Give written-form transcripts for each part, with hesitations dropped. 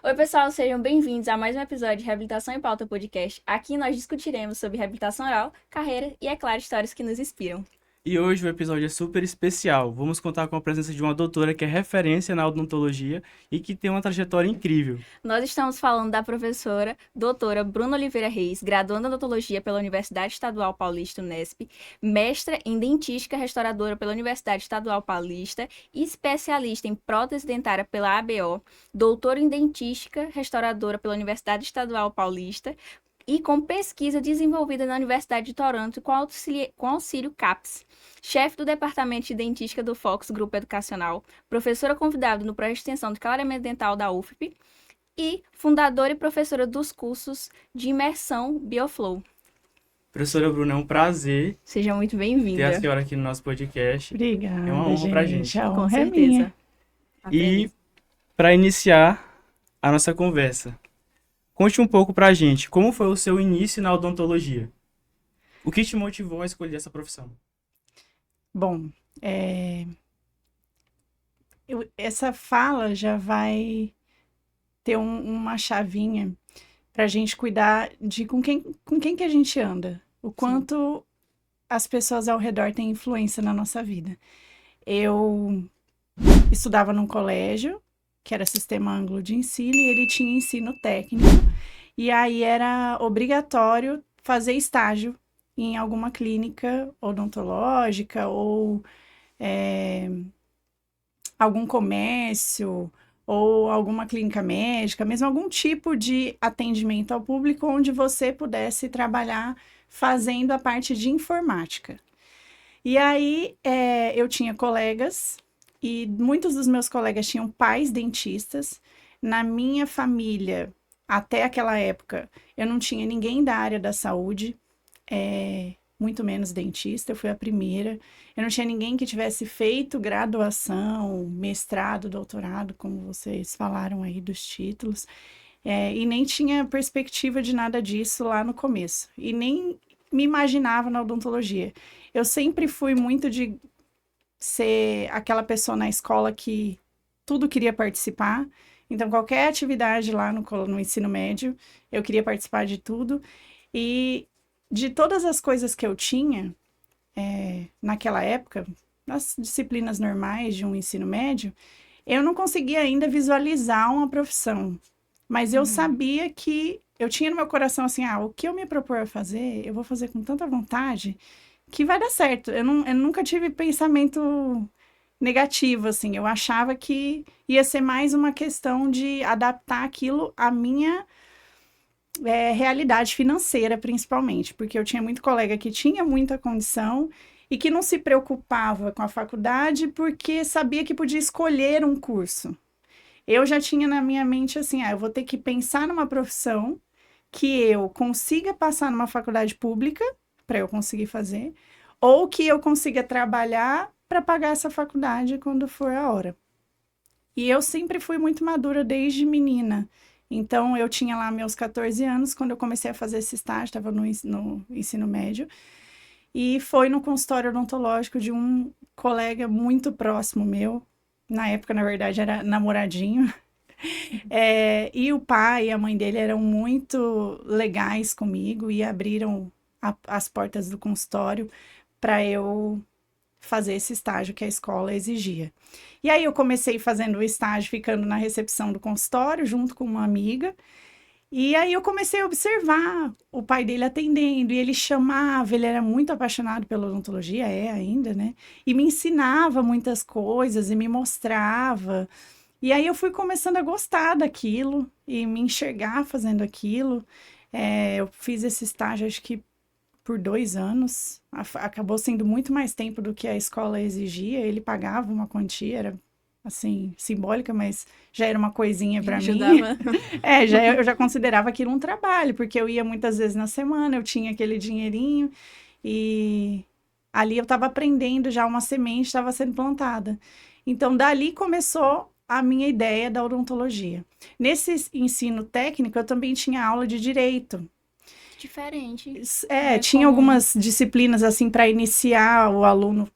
Oi, pessoal, sejam bem-vindos a mais um episódio de Reabilitação em Pauta Podcast. Aqui nós discutiremos sobre reabilitação oral, carreira e, é claro, histórias que nos inspiram. E hoje o episódio é super especial. Vamos contar com a presença de uma doutora que é referência na odontologia e que tem uma trajetória incrível. Nós estamos falando da professora doutora Bruna Oliveira Reis, graduanda em odontologia pela Universidade Estadual Paulista, Unesp, mestra em dentística restauradora pela Universidade Estadual Paulista, especialista em prótese dentária pela ABO, doutora em dentística restauradora pela Universidade Estadual Paulista, e com pesquisa desenvolvida na Universidade de Toronto com auxílio CAPES, chefe do Departamento de Dentística do Fox Grupo Educacional, professora convidada no projeto de extensão de clareamento dental da UFP e fundadora e professora dos cursos de imersão BioFlow. Professora Bruna, é um prazer Seja muito ter a bem-vinda. senhora aqui no nosso podcast. Obrigada, É uma honra pra gente. A Com honra é certeza. minha. E para iniciar a nossa conversa, conte um pouco pra gente como foi o seu início na odontologia. O que te motivou a escolher essa profissão? Bom, essa fala já vai ter uma chavinha para a gente cuidar de com quem que a gente anda, o quanto as pessoas ao redor têm influência na nossa vida. Eu estudava num colégio, que era Sistema Ângulo de Ensino, e ele tinha ensino técnico, e aí era obrigatório fazer estágio em alguma clínica odontológica ou algum comércio ou alguma clínica médica, mesmo algum tipo de atendimento ao público onde você pudesse trabalhar fazendo a parte de informática. E aí eu tinha colegas e muitos dos meus colegas tinham pais dentistas. Na minha família, até aquela época, eu não tinha ninguém da área da saúde, muito menos dentista, eu fui a primeira. Eu não tinha ninguém que tivesse feito graduação, mestrado, doutorado, como vocês falaram aí dos títulos, e nem tinha perspectiva de nada disso lá no começo. E nem me imaginava na odontologia. Eu sempre fui muito de ser aquela pessoa na escola que tudo queria participar. Então, qualquer atividade lá no ensino médio, eu queria participar de tudo. E de todas as coisas que eu tinha naquela época, nas disciplinas normais de um ensino médio, eu não conseguia ainda visualizar uma profissão. Mas eu sabia que eu tinha no meu coração assim, o que eu me propor a fazer, eu vou fazer com tanta vontade que vai dar certo. Eu nunca tive pensamento negativo, assim. Eu achava que ia ser mais uma questão de adaptar aquilo à minha realidade financeira, principalmente, porque eu tinha muito colega que tinha muita condição e que não se preocupava com a faculdade porque sabia que podia escolher um curso. Eu já tinha na minha mente assim, eu vou ter que pensar numa profissão que eu consiga passar numa faculdade pública para eu conseguir fazer, ou que eu consiga trabalhar para pagar essa faculdade quando for a hora. E eu sempre fui muito madura desde menina. Então, eu tinha lá meus 14 anos, quando eu comecei a fazer esse estágio, estava no ensino médio, e foi no consultório odontológico de um colega muito próximo meu, na época, na verdade, era namoradinho, e o pai e a mãe dele eram muito legais comigo e abriram as portas do consultório para eu fazer esse estágio que a escola exigia. E aí eu comecei fazendo o estágio, ficando na recepção do consultório, junto com uma amiga. E aí eu comecei a observar o pai dele atendendo, e ele chamava, ele era muito apaixonado pela odontologia, ainda, né? E me ensinava muitas coisas e me mostrava. E aí eu fui começando a gostar daquilo e me enxergar fazendo aquilo. Eu fiz esse estágio, acho que por 2 anos. Acabou sendo muito mais tempo do que a escola exigia. Ele pagava uma quantia, era assim, simbólica, mas já era uma coisinha para mim. Ajudava. Eu já considerava aquilo um trabalho, porque eu ia muitas vezes na semana, eu tinha aquele dinheirinho e ali eu estava aprendendo já, uma semente estava sendo plantada. Então, dali começou a minha ideia da odontologia. Nesse ensino técnico, eu também tinha aula de direito. Diferente. Tinha algumas disciplinas assim para iniciar o aluno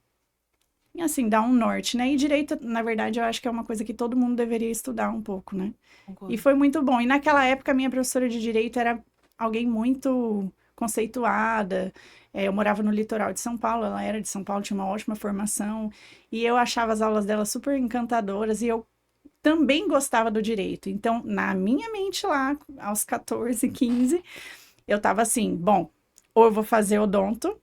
assim, dar um norte, né? E direito, na verdade, eu acho que é uma coisa que todo mundo deveria estudar um pouco, né? E foi muito bom. E naquela época, a minha professora de direito era alguém muito conceituada. Eu morava no litoral de São Paulo, ela era de São Paulo, tinha uma ótima formação. E eu achava as aulas dela super encantadoras e eu também gostava do direito. Então, na minha mente lá, aos 14, 15, eu tava assim, bom, ou eu vou fazer odonto,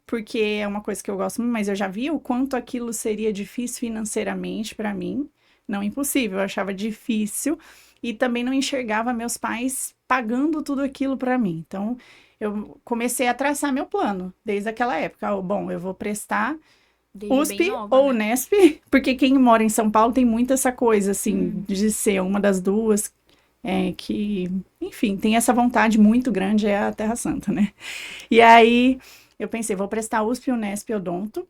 porque é uma coisa que eu gosto muito, mas eu já vi o quanto aquilo seria difícil financeiramente para mim. Não impossível, eu achava difícil e também não enxergava meus pais pagando tudo aquilo para mim. Então, eu comecei a traçar meu plano desde aquela época. Bom, eu vou prestar Desde bem USP nova, ou né? Unesp, porque quem mora em São Paulo tem muito essa coisa, assim, de ser uma das duas, que, enfim, tem essa vontade muito grande, é a Terra Santa, né? E aí, eu pensei, vou prestar USP, Unesp, Odonto,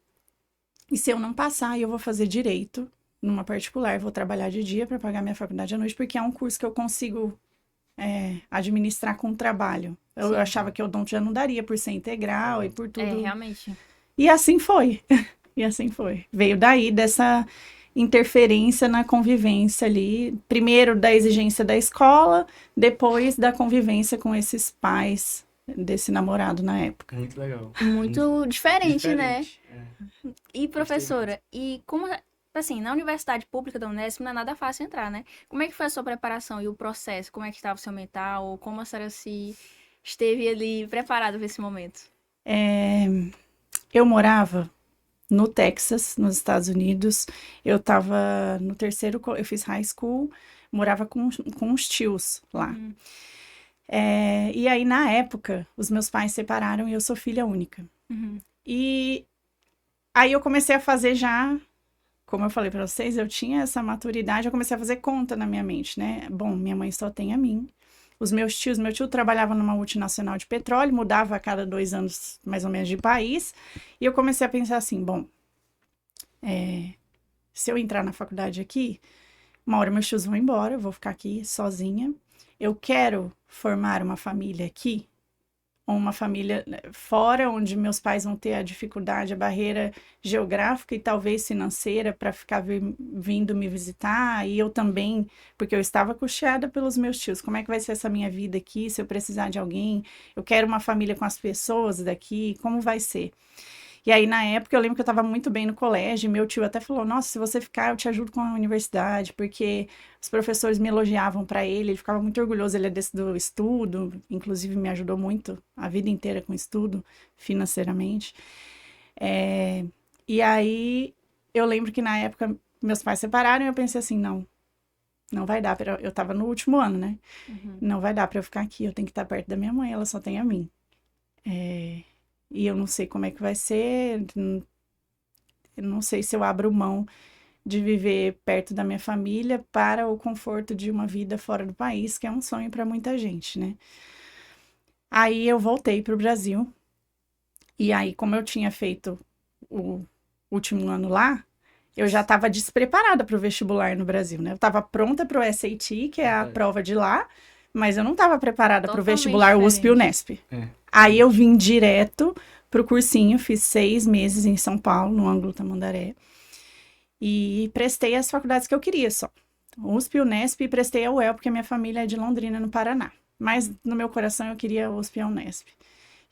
e se eu não passar, eu vou fazer Direito numa particular, vou trabalhar de dia para pagar minha faculdade à noite, porque é um curso que eu consigo administrar com trabalho. Eu Sim. achava que Odonto já não daria por ser integral e por tudo. Realmente. E assim foi. E assim foi. Veio daí dessa interferência na convivência ali. Primeiro da exigência da escola, depois da convivência com esses pais desse namorado na época. Muito legal. Muito diferente, né? É. E professora, e como, assim, na universidade pública da Unesp não é nada fácil entrar, né? Como é que foi a sua preparação e o processo? Como é que estava o seu mental? Como a senhora se esteve ali preparada para esse momento? Eu morava no Texas, nos Estados Unidos. Eu estava no terceiro, eu fiz high school, morava com os tios lá. E aí, na época, os meus pais separaram e eu sou filha única. E aí eu comecei a fazer já, como eu falei para vocês, eu tinha essa maturidade, eu comecei a fazer conta na minha mente, né? Bom, minha mãe só tem a mim. Meu tio trabalhava numa multinacional de petróleo, mudava a cada 2 anos, mais ou menos, de país. E eu comecei a pensar assim, bom, se eu entrar na faculdade aqui, uma hora meus tios vão embora, eu vou ficar aqui sozinha. Eu quero formar uma família aqui, ou uma família fora, onde meus pais vão ter a dificuldade, a barreira geográfica e talvez financeira para ficar vindo me visitar, e eu também, porque eu estava custeada pelos meus tios. Como é que vai ser essa minha vida aqui, se eu precisar de alguém? Eu quero uma família com as pessoas daqui, como vai ser? E aí, na época, eu lembro que eu estava muito bem no colégio, e meu tio até falou, nossa, se você ficar, eu te ajudo com a universidade, porque os professores me elogiavam para ele ficava muito orgulhoso, ele é desse do estudo, inclusive me ajudou muito a vida inteira com estudo, financeiramente. E aí, eu lembro que na época, meus pais separaram, e eu pensei assim, não vai dar, eu estava no último ano, né? Não vai dar para eu ficar aqui, eu tenho que estar perto da minha mãe, ela só tem a mim. E eu não sei como é que vai ser, eu não sei se eu abro mão de viver perto da minha família para o conforto de uma vida fora do país, que é um sonho para muita gente, né? Aí eu voltei para o Brasil, e aí, como eu tinha feito o último ano lá, eu já estava despreparada para o vestibular no Brasil, né? Eu estava pronta para o SAT, que é a prova de lá, mas eu não estava preparada para o vestibular USP e Unesp. Aí eu vim direto pro cursinho, fiz 6 meses em São Paulo, no Ângulo Tamandaré, e prestei as faculdades que eu queria só. USP, Unesp, e prestei a UEL, porque minha família é de Londrina, no Paraná. Mas no meu coração eu queria USP e Unesp.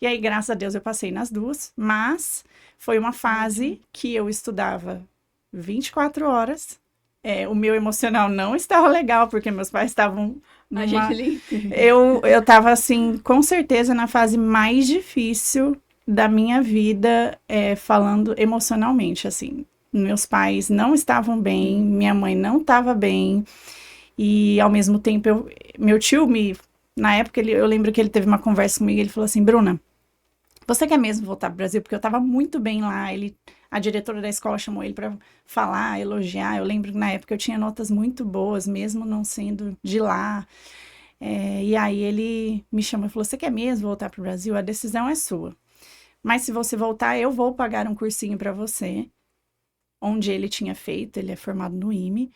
E aí, graças a Deus, eu passei nas duas, mas foi uma fase que eu estudava 24 horas. O meu emocional não estava legal, porque meus pais estavam eu tava, assim, com certeza na fase mais difícil da minha vida, falando emocionalmente, assim. Meus pais não estavam bem, minha mãe não estava bem, e ao mesmo tempo, meu tio na época, eu lembro que ele teve uma conversa comigo, ele falou assim, Bruna, você quer mesmo voltar pro Brasil? Porque eu tava muito bem lá, a diretora da escola chamou ele para falar, elogiar. Eu lembro que na época eu tinha notas muito boas, mesmo não sendo de lá. E aí ele me chamou e falou, você quer mesmo voltar para o Brasil? A decisão é sua. Mas se você voltar, eu vou pagar um cursinho para você, onde ele tinha feito, ele é formado no IME,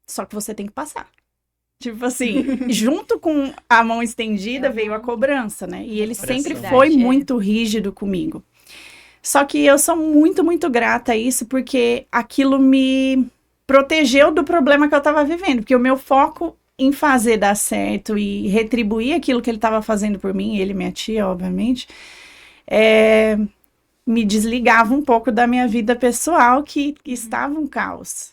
só que você tem que passar. Tipo assim, junto com a mão estendida veio a cobrança, né? E ele sempre foi muito rígido comigo. Só que eu sou muito, muito grata a isso, porque aquilo me protegeu do problema que eu estava vivendo, porque o meu foco em fazer dar certo e retribuir aquilo que ele estava fazendo por mim, ele e minha tia, obviamente, me desligava um pouco da minha vida pessoal, que estava um caos.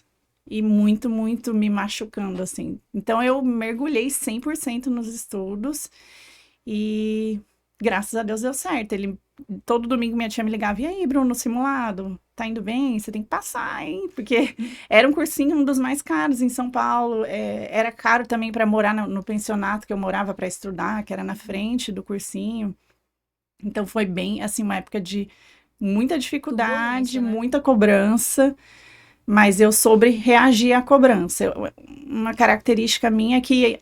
E muito, muito me machucando, assim. Então, eu mergulhei 100% nos estudos e, graças a Deus, deu certo. Todo domingo minha tia me ligava, e aí, Bruno, simulado? Tá indo bem? Você tem que passar, hein? Porque era um cursinho, um dos mais caros em São Paulo. Era caro também para morar no pensionato que eu morava para estudar, que era na frente do cursinho. Então, foi bem, assim, uma época de muita dificuldade, Turbulência, né? muita cobrança, mas eu soube reagir à cobrança. Uma característica minha é que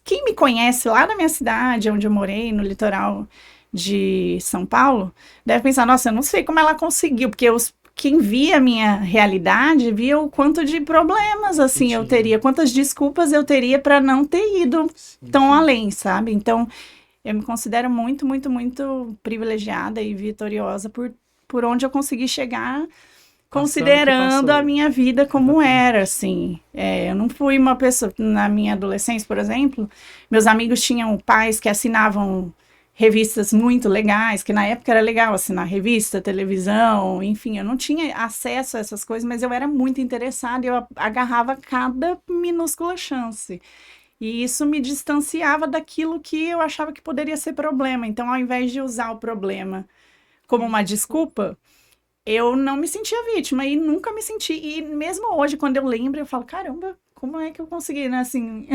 quem me conhece lá na minha cidade, onde eu morei, no litoral de São Paulo, deve pensar, nossa, eu não sei como ela conseguiu, porque quem via a minha realidade via o quanto de problemas, assim, eu teria, quantas desculpas eu teria para não ter ido tão além, sabe? Então, eu me considero muito, muito, muito privilegiada e vitoriosa por onde eu consegui chegar, considerando a minha vida como era, assim. Eu não fui uma pessoa... Na minha adolescência, por exemplo, meus amigos tinham pais que assinavam revistas muito legais, que na época era legal assinar revista, televisão, enfim, eu não tinha acesso a essas coisas, mas eu era muito interessada e eu agarrava cada minúscula chance. E isso me distanciava daquilo que eu achava que poderia ser problema. Então, ao invés de usar o problema como uma desculpa, eu não me sentia vítima e nunca me senti. E mesmo hoje, quando eu lembro, eu falo, caramba, como é que eu consegui, né? Assim,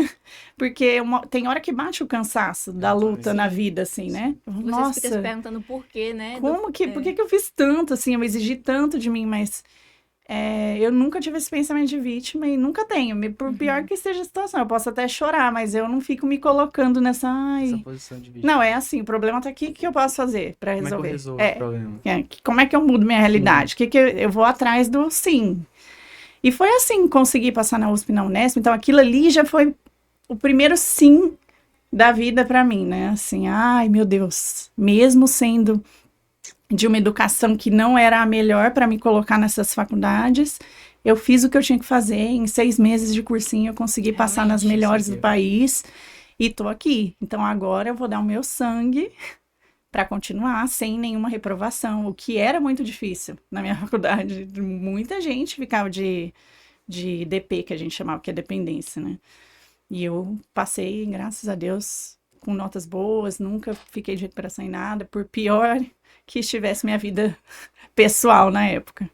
porque tem hora que bate o cansaço da luta na vida, assim, né? Você fica se perguntando por quê, né? Por que eu fiz tanto, assim? Eu exigi tanto de mim, mas... eu nunca tive esse pensamento de vítima e nunca tenho. Por pior que esteja a situação, eu posso até chorar, mas eu não fico me colocando nessa posição de vítima. Não, é assim, o problema tá aqui, o que eu posso fazer para resolver? Como é que eu resolvo o problema? Como é que eu mudo minha realidade? O que eu vou atrás do sim. E foi assim, consegui passar na USP e na Unesp, então aquilo ali já foi o primeiro sim da vida para mim, né? Assim, ai meu Deus, mesmo sendo de uma educação que não era a melhor para me colocar nessas faculdades, eu fiz o que eu tinha que fazer, em 6 meses de cursinho eu consegui passar nas melhores do país e tô aqui. Então agora eu vou dar o meu sangue para continuar sem nenhuma reprovação, o que era muito difícil na minha faculdade. Muita gente ficava de DP, que a gente chamava, que é dependência, né? E eu passei, graças a Deus, com notas boas, nunca fiquei de recuperação em nada, por pior que estivesse minha vida pessoal na época.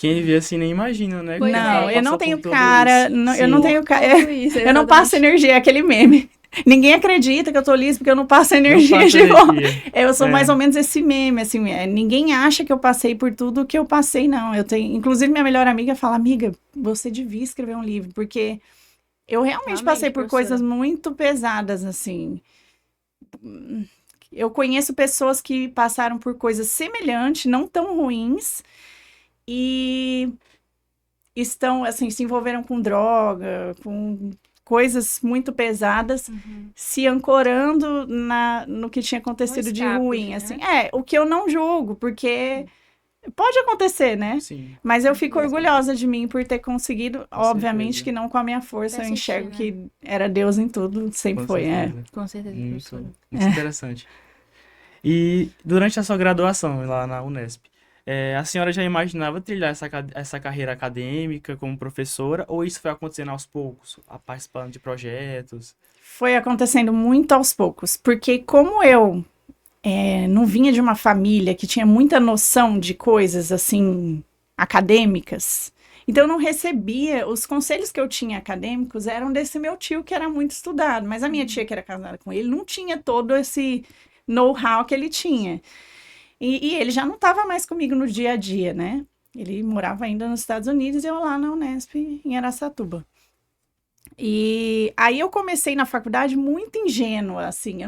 Quem vê assim nem imagina, né? Não, eu não tenho cara, eu não tenho cara, eu não passo exatamente. energia, é aquele meme. Ninguém acredita que eu tô lisa porque eu não passo energia de volta. Eu sou mais ou menos esse meme, assim, ninguém acha que eu passei por tudo que eu passei, não. Inclusive minha melhor amiga fala, amiga, você devia escrever um livro, porque eu realmente passei por coisas muito pesadas, assim. Eu conheço pessoas que passaram por coisas semelhantes, não tão ruins, e estão, assim, se envolveram com droga, com coisas muito pesadas, se ancorando no que tinha acontecido de ruim, assim. O que eu não julgo, porque pode acontecer, né? Sim. Mas eu fico orgulhosa de mim por ter conseguido, obviamente que não com a minha força, eu enxergo que era Deus em tudo, sempre foi, Com certeza, muito interessante. E durante a sua graduação lá na Unesp, a senhora já imaginava trilhar essa carreira acadêmica como professora, ou isso foi acontecendo aos poucos, participando de projetos? Foi acontecendo muito aos poucos, porque como eu não vinha de uma família que tinha muita noção de coisas, assim, acadêmicas, então eu não recebia, os conselhos que eu tinha acadêmicos eram desse meu tio que era muito estudado, mas a minha tia que era casada com ele não tinha todo esse know-how que ele tinha. E ele já não estava mais comigo no dia a dia, né? Ele morava ainda nos Estados Unidos e eu lá na Unesp, em Araçatuba. E aí eu comecei na faculdade muito ingênua, assim,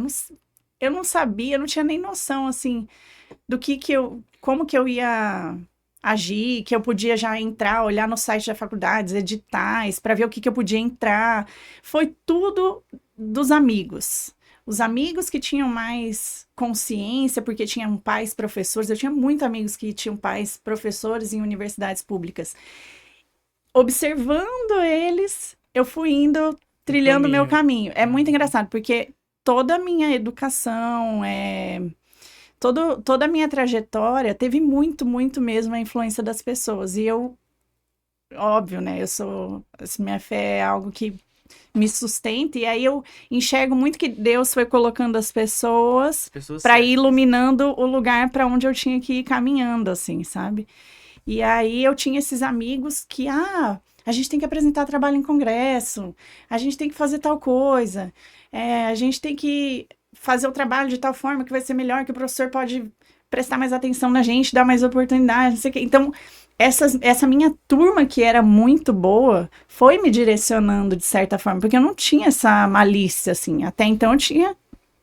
eu não sabia, eu não tinha nem noção, assim, do como que eu ia agir, que eu podia já entrar, olhar no site da faculdade, editais, para ver o que eu podia entrar. Foi tudo dos amigos. Os amigos que tinham mais consciência, porque tinham pais professores, eu tinha muitos amigos que tinham pais professores em universidades públicas. Observando eles, eu fui indo, trilhando o meu caminho. É muito engraçado, porque toda a minha educação, toda a minha trajetória teve muito, muito mesmo a influência das pessoas. E eu, óbvio, né, minha fé é algo que me sustenta, e aí eu enxergo muito que Deus foi colocando as pessoas para ir iluminando o lugar para onde eu tinha que ir caminhando, assim, sabe? E aí eu tinha esses amigos que, a gente tem que apresentar trabalho em congresso, a gente tem que fazer tal coisa, a gente tem que fazer o trabalho de tal forma que vai ser melhor, que o professor pode prestar mais atenção na gente, dar mais oportunidade, não sei o quê. Então, essa minha turma, que era muito boa, foi me direcionando de certa forma, porque eu não tinha essa malícia, assim. Até então eu tinha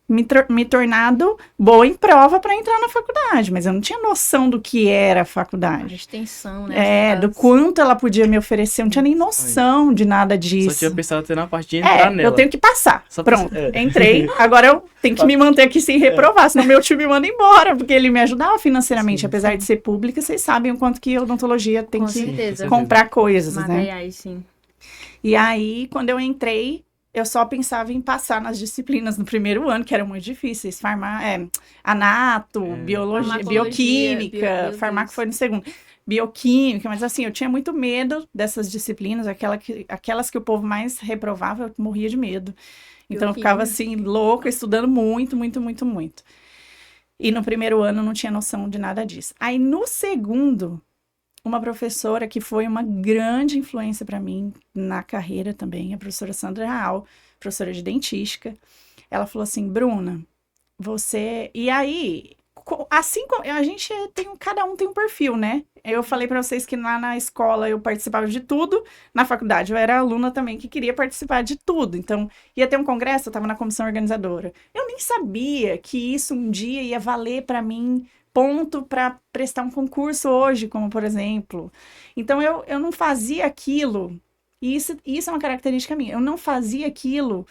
me tornado boa em prova para entrar na faculdade, mas eu não tinha noção do que era a A faculdade. extensão, né? Do quanto ela podia me oferecer, eu não tinha nem noção de nada disso. Só tinha pensado até na parte de entrar nela. Eu tenho que passar. Pronto, entrei. Agora eu tenho que me manter aqui sem reprovar, senão meu tio me manda embora, porque ele me ajudava financeiramente, Sim, apesar de ser pública, vocês sabem o quanto que a odontologia tem Com que certeza. comprar coisas, né? Materiais, sim. E aí, quando eu entrei, eu só pensava em passar nas disciplinas no primeiro ano, que eram muito difíceis. Anato, biologia, Farmacologia, bioquímica, farmaco foi no segundo. Bioquímica, mas assim, eu tinha muito medo dessas disciplinas, aquelas que o povo mais reprovava, eu morria de medo. Então, eu ficava assim, louca, estudando muito, muito, muito, muito. E no primeiro ano, eu não tinha noção de nada disso. Aí, no segundo, uma professora que foi uma grande influência para mim na carreira também, a professora Sandra Raal, professora de dentística, ela falou assim, Bruna, você... E aí, assim como cada um tem um perfil, né? Eu falei para vocês que lá na escola eu participava de tudo, na faculdade eu era aluna também que queria participar de tudo. Então, ia ter um congresso, eu estava na comissão organizadora. Eu nem sabia que isso um dia ia valer para mim ponto para prestar um concurso hoje, como por exemplo. Então, eu não fazia aquilo, e isso é uma característica minha, eu não fazia aquilo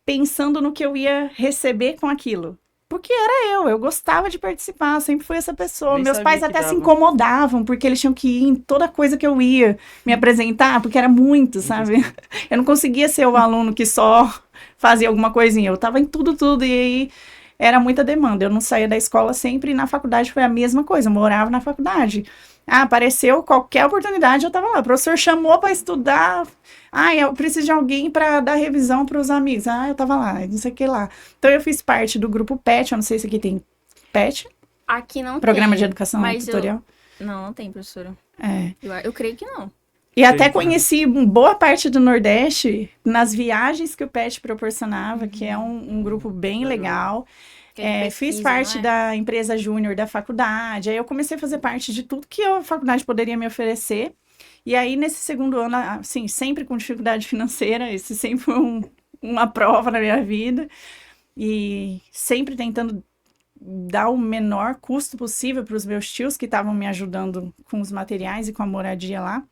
pensando no que eu ia receber com aquilo. Porque era eu gostava de participar, eu sempre fui essa pessoa. Nem Meus sabia pais que até se dava. incomodavam, porque eles tinham que ir em toda coisa que eu ia me apresentar, porque era muito, sabe? Eu não conseguia ser o aluno que só fazia alguma coisinha, eu tava em tudo, e aí era muita demanda. Eu não saía da escola sempre, e na faculdade foi a mesma coisa, eu morava na faculdade. Apareceu qualquer oportunidade, eu tava lá. O professor chamou para estudar. Eu preciso de alguém para dar revisão para os amigos. Eu tava lá, não sei o que lá. Então, eu fiz parte do grupo PET, eu não sei se aqui tem PET. Aqui não Programa tem, de Educação mas Tutorial. Não tem, professora. É. Eu creio que não. E até conheci boa parte do Nordeste nas viagens que o PET proporcionava, que é um grupo bem legal. Fiz parte da empresa júnior da faculdade, aí eu comecei a fazer parte de tudo que a faculdade poderia me oferecer, e aí nesse segundo ano, assim, sempre com dificuldade financeira, esse sempre foi uma prova na minha vida, e sempre tentando dar o menor custo possível para os meus tios que estavam me ajudando com os materiais e com a moradia lá.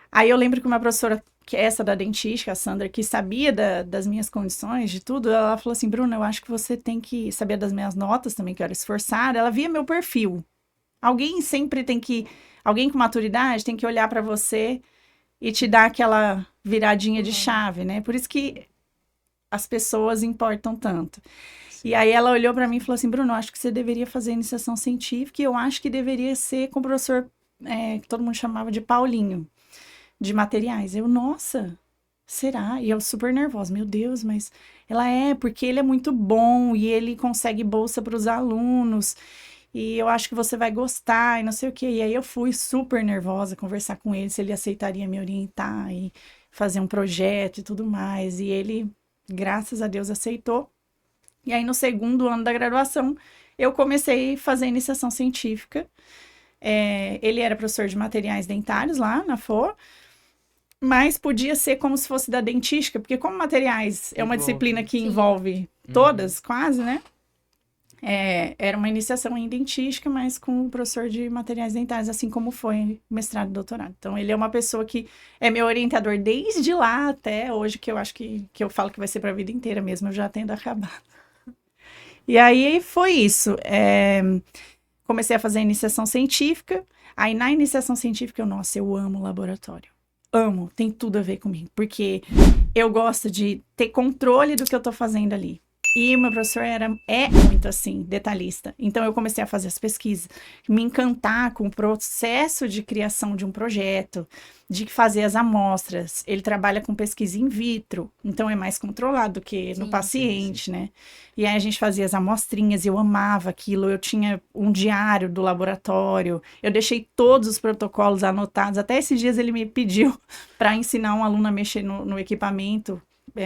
Aí eu lembro que uma professora, que é essa da dentística, a Sandra, que sabia das minhas condições, de tudo, ela falou assim, Bruna, eu acho que você tem que saber das minhas notas também, que eu era esforçada. Ela via meu perfil. Alguém com maturidade tem que olhar para você e te dar aquela viradinha de chave, né? Por isso que as pessoas importam tanto. E aí ela olhou para mim e falou assim, Bruno, eu acho que você deveria fazer iniciação científica e eu acho que deveria ser com o professor, que todo mundo chamava de Paulinho, de materiais. Nossa, será? E eu super nervosa, meu Deus, mas ela porque ele é muito bom e ele consegue bolsa para os alunos e eu acho que você vai gostar e não sei o quê. E aí eu fui super nervosa conversar com ele se ele aceitaria me orientar e fazer um projeto e tudo mais. E ele, graças a Deus, aceitou. E aí no segundo ano da graduação eu comecei a fazer iniciação científica. Ele era professor de materiais dentários lá na FO, mas podia ser como se fosse da dentística, porque como materiais é uma disciplina que envolve todas, quase, né? Era uma iniciação em dentística, mas com o professor de materiais dentários, assim como foi mestrado e doutorado. Então, ele é uma pessoa que é meu orientador desde lá até hoje, que eu acho que eu falo que vai ser para a vida inteira mesmo, eu já tendo acabado. E aí foi isso. Comecei a fazer a iniciação científica. Aí, na iniciação científica, nossa, eu amo laboratório. Amo, tem tudo a ver comigo, porque eu gosto de ter controle do que eu tô fazendo ali. E o meu professor é muito assim, detalhista. Então eu comecei a fazer as pesquisas, me encantar com o processo de criação de um projeto, de fazer as amostras. Ele trabalha com pesquisa in vitro, então é mais controlado do que no paciente, né? E aí a gente fazia as amostrinhas, eu amava aquilo, eu tinha um diário do laboratório, eu deixei todos os protocolos anotados. Até esses dias ele me pediu para ensinar um aluno a mexer no equipamento,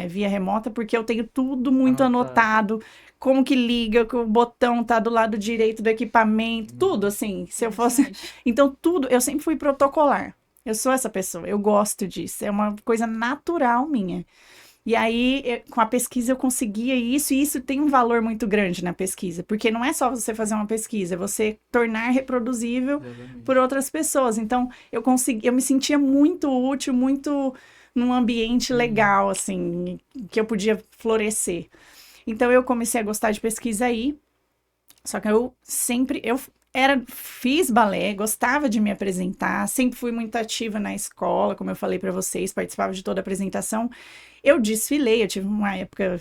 via remota, porque eu tenho tudo muito anotado, como que liga, que o botão tá do lado direito do equipamento, tudo assim, se eu fosse... Então, tudo, eu sempre fui protocolar. Eu sou essa pessoa, eu gosto disso, é uma coisa natural minha. E aí, com a pesquisa, eu conseguia isso, e isso tem um valor muito grande na pesquisa, porque não é só você fazer uma pesquisa, é você tornar reproduzível por outras pessoas. Então, eu me sentia muito útil, muito num ambiente legal, assim, que eu podia florescer. Então, eu comecei a gostar de pesquisa aí, só que fiz balé, gostava de me apresentar, sempre fui muito ativa na escola, como eu falei para vocês, participava de toda a apresentação. Eu desfilei, eu tive uma época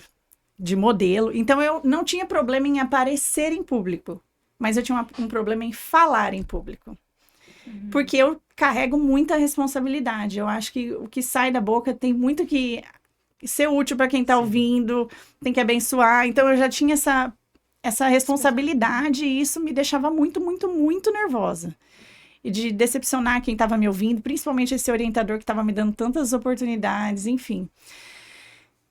de modelo, então eu não tinha problema em aparecer em público, mas eu tinha um problema em falar em público. Porque eu carrego muita responsabilidade. Eu acho que o que sai da boca tem muito que ser útil para quem está ouvindo, tem que abençoar. Então eu já tinha essa responsabilidade e isso me deixava muito, muito, muito nervosa. E de decepcionar quem estava me ouvindo, principalmente esse orientador que estava me dando tantas oportunidades, enfim.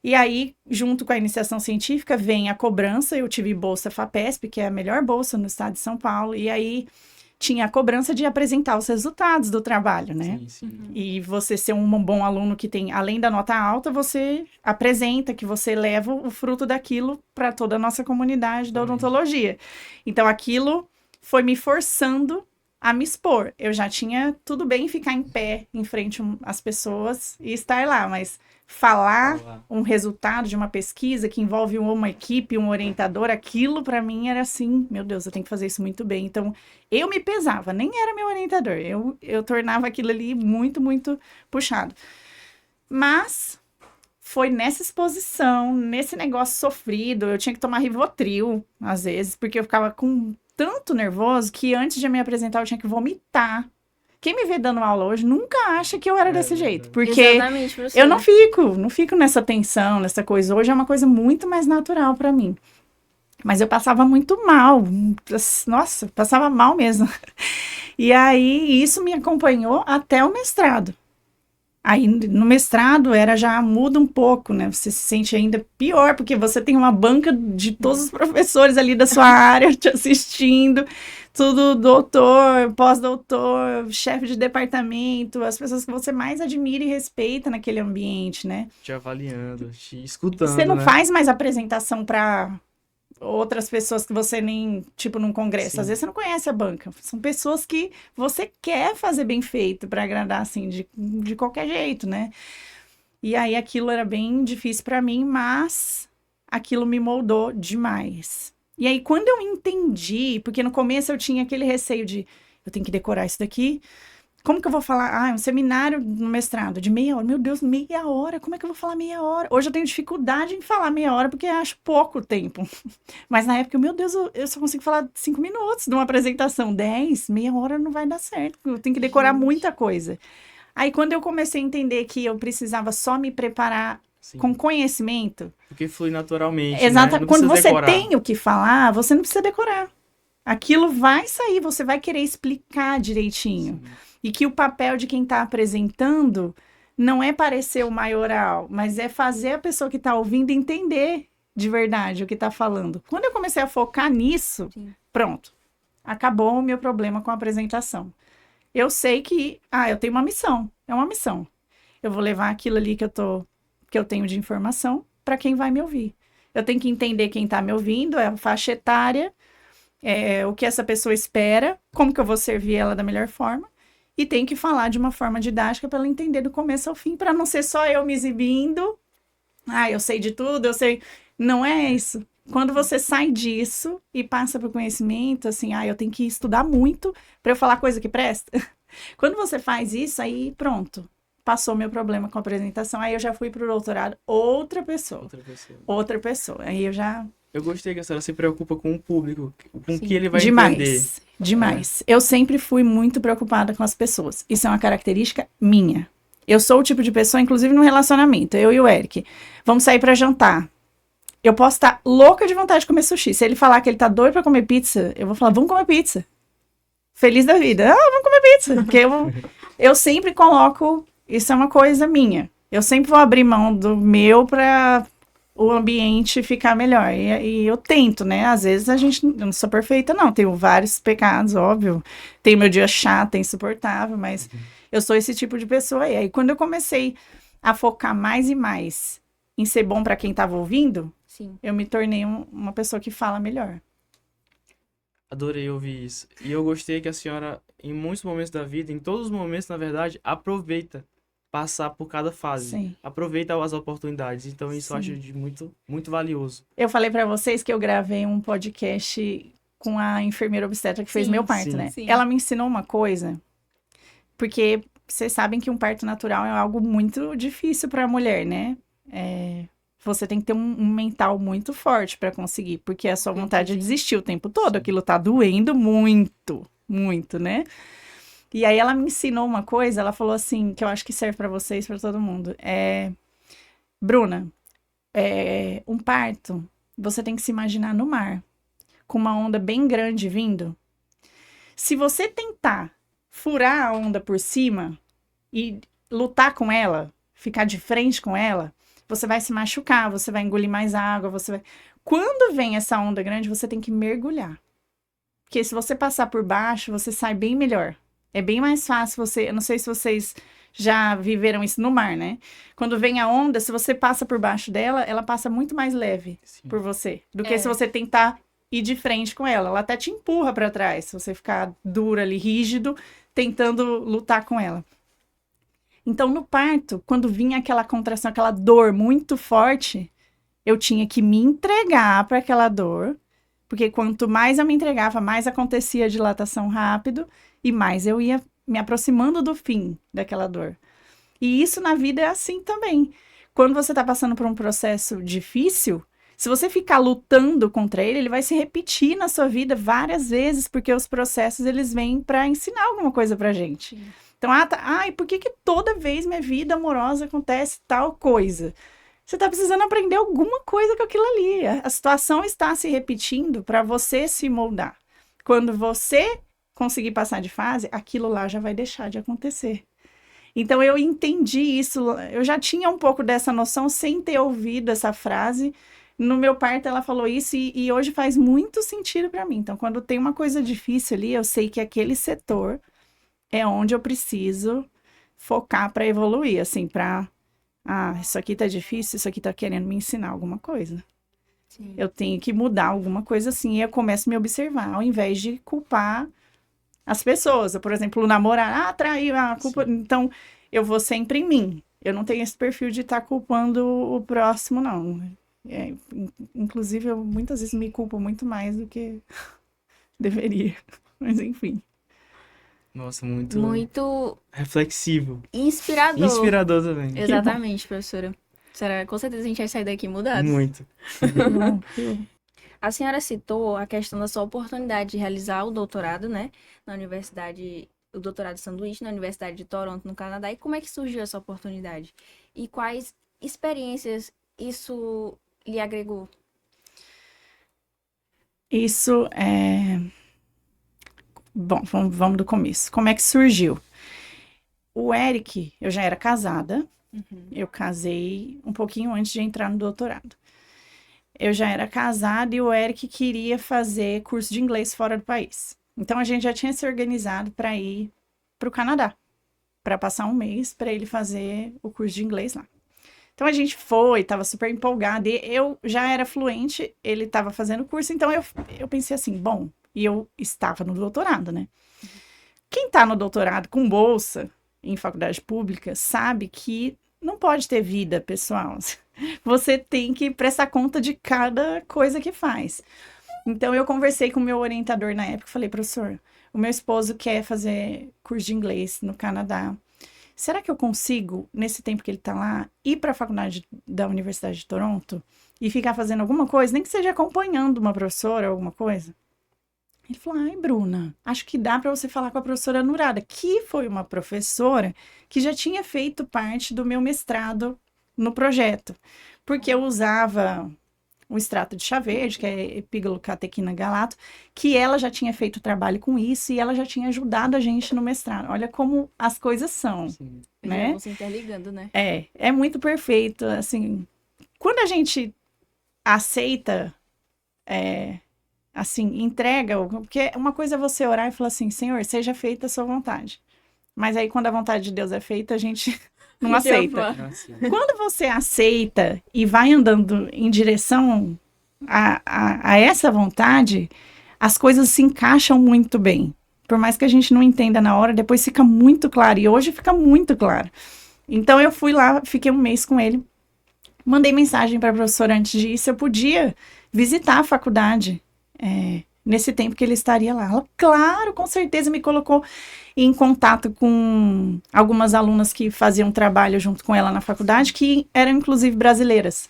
E aí, junto com a iniciação científica, vem a cobrança. Eu tive bolsa FAPESP, que é a melhor bolsa no estado de São Paulo, e aí tinha a cobrança de apresentar os resultados do trabalho, né? Sim. E você ser um bom aluno que tem, além da nota alta, você apresenta, que você leva o fruto daquilo para toda a nossa comunidade da odontologia. Então, aquilo foi me forçando a me expor. Eu já tinha tudo bem ficar em pé em frente às pessoas e estar lá, mas falar um resultado de uma pesquisa que envolve uma equipe, um orientador, aquilo para mim era assim, meu Deus, eu tenho que fazer isso muito bem. Então, eu me pesava, nem era meu orientador, eu tornava aquilo ali muito, muito puxado. Mas foi nessa exposição, nesse negócio sofrido, eu tinha que tomar Rivotril, às vezes, porque eu ficava com tanto nervoso que antes de me apresentar eu tinha que vomitar. Quem me vê dando aula hoje nunca acha que eu era desse jeito, porque eu não fico nessa tensão, nessa coisa. Hoje é uma coisa muito mais natural para mim. Mas eu passava muito mal, nossa, passava mal mesmo. E aí isso me acompanhou até o mestrado. Aí no mestrado já muda um pouco, né? Você se sente ainda pior, porque você tem uma banca de todos os professores ali da sua área te assistindo, tudo doutor, pós-doutor, chefe de departamento, as pessoas que você mais admira e respeita naquele ambiente, né? Te avaliando, te escutando, Você não né? faz mais apresentação para outras pessoas que você nem, tipo, num congresso. Às vezes você não conhece a banca. São pessoas que você quer fazer bem feito para agradar, assim, de qualquer jeito, né? E aí aquilo era bem difícil para mim, mas aquilo me moldou demais. E aí quando eu entendi, porque no começo eu tinha aquele receio de eu tenho que decorar isso daqui. Como que eu vou falar? Um seminário no mestrado de meia hora. Meu Deus, meia hora? Como é que eu vou falar meia hora? Hoje eu tenho dificuldade em falar meia hora porque eu acho pouco tempo. Mas na época, meu Deus, eu só consigo falar 5 minutos de uma apresentação. 10, meia hora não vai dar certo. Eu tenho que decorar muita coisa. Aí quando eu comecei a entender que eu precisava só me preparar com conhecimento. Porque flui naturalmente. Exato. Né? Quando você decorar. tem o que falar, você não precisa decorar. Aquilo vai sair, você vai querer explicar direitinho. Sim. E que o papel de quem está apresentando não é parecer o maioral, mas é fazer a pessoa que está ouvindo entender de verdade o que está falando. Quando eu comecei a focar nisso, pronto, acabou o meu problema com a apresentação. Eu sei que, eu tenho uma missão, é uma missão. Eu vou levar aquilo ali que eu tenho de informação para quem vai me ouvir. eu tenho que entender quem está me ouvindo, a faixa etária, o que essa pessoa espera, como que eu vou servir ela da melhor forma, e tenho que falar de uma forma didática para ela entender do começo ao fim, para não ser só eu me exibindo, eu sei de tudo, eu sei. Não é isso. Quando você sai disso e passa para o conhecimento, assim, eu tenho que estudar muito para eu falar coisa que presta. Quando você faz isso, aí pronto. Passou meu problema com a apresentação, aí eu já fui pro doutorado, outra pessoa. Outra pessoa. Aí eu já... Eu gostei que a senhora se preocupa com o público, com o Sim. que ele vai Demais, entender. demais. Eu sempre fui muito preocupada com as pessoas. Isso é uma característica minha. Eu sou o tipo de pessoa, inclusive no relacionamento, eu e o Eric, vamos sair pra jantar. Eu posso estar louca de vontade de comer sushi. Se ele falar que ele tá doido pra comer pizza, eu vou falar, vamos comer pizza. Feliz da vida. Vamos comer pizza. Porque eu sempre coloco... Isso é uma coisa minha. Eu sempre vou abrir mão do meu para o ambiente ficar melhor. E eu tento, né? Às vezes eu não sou perfeita, não. Tenho vários pecados, óbvio. Tenho meu dia chato, insuportável, mas eu sou esse tipo de pessoa. E aí, quando eu comecei a focar mais e mais em ser bom para quem estava ouvindo, Sim. eu me tornei uma pessoa que fala melhor. Adorei ouvir isso. E eu gostei que a senhora, em muitos momentos da vida, em todos os momentos, na verdade, aproveita passar por cada fase. Sim. Aproveita as oportunidades. Então, isso eu acho de muito, muito valioso. Eu falei para vocês que eu gravei um podcast com a enfermeira obstetra que fez meu parto, né? Sim. Ela me ensinou uma coisa, porque vocês sabem que um parto natural é algo muito difícil para a mulher, né? Você tem que ter um mental muito forte para conseguir, porque a sua vontade de desistir o tempo todo, aquilo tá doendo muito, muito, né? E aí ela me ensinou uma coisa, ela falou assim, que eu acho que serve para vocês, para todo mundo. Bruna, um parto, você tem que se imaginar no mar, com uma onda bem grande vindo. Se você tentar furar a onda por cima e lutar com ela, ficar de frente com ela, você vai se machucar, você vai engolir mais água, Quando vem essa onda grande, você tem que mergulhar. Porque se você passar por baixo, você sai bem melhor. É bem mais fácil eu não sei se vocês já viveram isso no mar, né? Quando vem a onda, se você passa por baixo dela, ela passa muito mais leve por você, do que se você tentar ir de frente com ela. Ela até te empurra para trás, se você ficar duro ali, rígido, tentando lutar com ela. Então, no parto, quando vinha aquela contração, aquela dor muito forte, eu tinha que me entregar para aquela dor, porque quanto mais eu me entregava, mais acontecia a dilatação rápido e mais eu ia me aproximando do fim daquela dor. E isso na vida é assim também. Quando você está passando por um processo difícil, se você ficar lutando contra ele, ele vai se repetir na sua vida várias vezes, porque os processos, eles vêm para ensinar alguma coisa pra gente. Sim. Então, e por que toda vez minha vida amorosa acontece tal coisa? Você está precisando aprender alguma coisa com aquilo ali. A situação está se repetindo para você se moldar. Quando você conseguir passar de fase, aquilo lá já vai deixar de acontecer. Então, eu entendi isso. Eu já tinha um pouco dessa noção sem ter ouvido essa frase. No meu parto, ela falou isso e hoje faz muito sentido para mim. Então, quando tem uma coisa difícil ali, eu sei que aquele setor é onde eu preciso focar para evoluir, assim, para... isso aqui tá difícil, isso aqui tá querendo me ensinar alguma coisa. Sim. Eu tenho que mudar alguma coisa assim, e eu começo a me observar, ao invés de culpar as pessoas. Por exemplo, o namorado, traiu, a culpa... Sim. Então, eu vou sempre em mim. Eu não tenho esse perfil de estar culpando o próximo, não. Inclusive, eu muitas vezes me culpo muito mais do que deveria. Mas, enfim. Nossa, muito reflexivo. Inspirador. Inspirador também. Exatamente, professora. Com certeza a gente vai sair daqui mudado. Muito. A senhora citou a questão da sua oportunidade de realizar o doutorado, né? Na universidade, o doutorado de sanduíche na Universidade de Toronto, no Canadá. E como é que surgiu essa oportunidade? E quais experiências isso lhe agregou? Isso é... Bom, vamos do começo. Como é que surgiu? O Eric, eu já era casada. Eu casei um pouquinho antes de entrar no doutorado. Eu já era casada e o Eric queria fazer curso de inglês fora do país. Então, a gente já tinha se organizado para ir para o Canadá, para passar um mês para ele fazer o curso de inglês lá. Então a gente foi, tava super empolgada, e eu já era fluente, ele tava fazendo curso, então eu pensei assim, bom, e eu estava no doutorado, né? Quem tá no doutorado com bolsa em faculdade pública sabe que não pode ter vida pessoal. Você tem que prestar conta de cada coisa que faz. Então eu conversei com o meu orientador na época, falei, professor, o meu esposo quer fazer curso de inglês no Canadá. Será que eu consigo, nesse tempo que ele tá lá, ir para a faculdade da Universidade de Toronto e ficar fazendo alguma coisa, nem que seja acompanhando uma professora ou alguma coisa? Ele falou, ai, Bruna, acho que dá para você falar com a professora Nurada, que foi uma professora que já tinha feito parte do meu mestrado no projeto, porque eu usava o extrato de chá verde, que é epigalocatequina galato, que ela já tinha feito trabalho com isso e ela já tinha ajudado a gente no mestrado. Olha como as coisas são, Sim. Eles né? vão se interligando, né? É muito perfeito, assim, quando a gente aceita, assim, entrega, porque uma coisa é você orar e falar assim, Senhor, seja feita a sua vontade. Mas aí quando a vontade de Deus é feita, a gente não aceita. Opa. Assim, Quando você aceita e vai andando em direção a essa vontade, as coisas se encaixam muito bem. Por mais que a gente não entenda na hora, depois fica muito claro. E hoje fica muito claro. Então eu fui lá, fiquei um mês com ele. Mandei mensagem para a professora antes de ir se eu podia visitar a faculdade nesse tempo que ele estaria lá. Ela, claro, com certeza, me colocou em contato com algumas alunas que faziam trabalho junto com ela na faculdade, que eram inclusive brasileiras.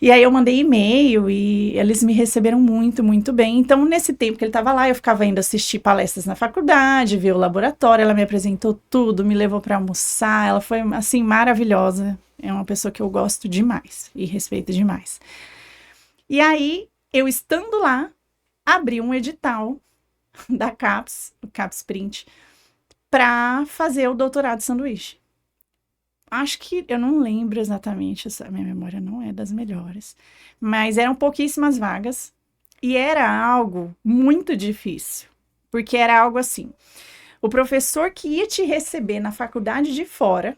E aí eu mandei e-mail e eles me receberam muito, muito bem. Então, nesse tempo que ele estava lá, eu ficava indo assistir palestras na faculdade, ver o laboratório, ela me apresentou tudo, me levou para almoçar, ela foi, assim, maravilhosa. É uma pessoa que eu gosto demais e respeito demais. E aí, eu estando lá, abri um edital da CAPES, o CAPES Print, para fazer o doutorado de sanduíche. Acho que, eu não lembro exatamente, minha memória não é das melhores, mas eram pouquíssimas vagas e era algo muito difícil, porque era algo assim, o professor que ia te receber na faculdade de fora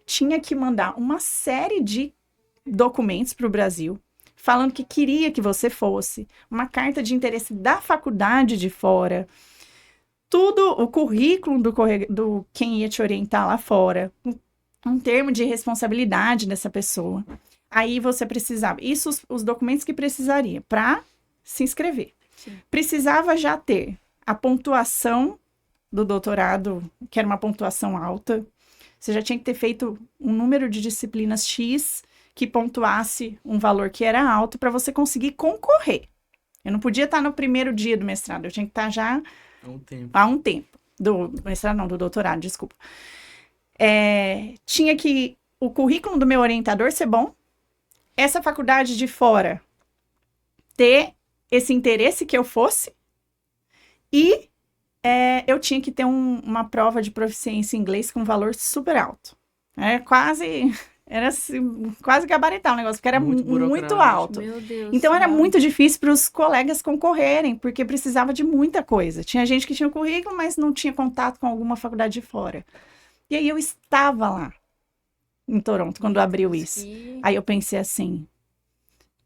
tinha que mandar uma série de documentos para o Brasil, falando que queria que você fosse, uma carta de interesse da faculdade de fora, tudo, o currículo do quem ia te orientar lá fora, um termo de responsabilidade dessa pessoa. Aí você precisava, isso os documentos que precisaria para se inscrever. Sim. Precisava já ter a pontuação do doutorado, que era uma pontuação alta. Você já tinha que ter feito um número de disciplinas X que pontuasse um valor que era alto para você conseguir concorrer. Eu não podia estar no primeiro dia do mestrado, eu tinha que estar já há um tempo. Do mestrado não, do doutorado, desculpa. Tinha que o currículo do meu orientador ser bom, essa faculdade de fora ter esse interesse que eu fosse, e eu tinha que ter uma prova de proficiência em inglês com um valor super alto. Era assim, quase gabaritar o negócio, porque era muito alto. Meu Deus. Então era muito difícil para os colegas concorrerem, porque precisava de muita coisa. Tinha gente que tinha o currículo, mas não tinha contato com alguma faculdade de fora. E aí eu estava lá, em Toronto, quando abriu isso. Aí eu pensei assim,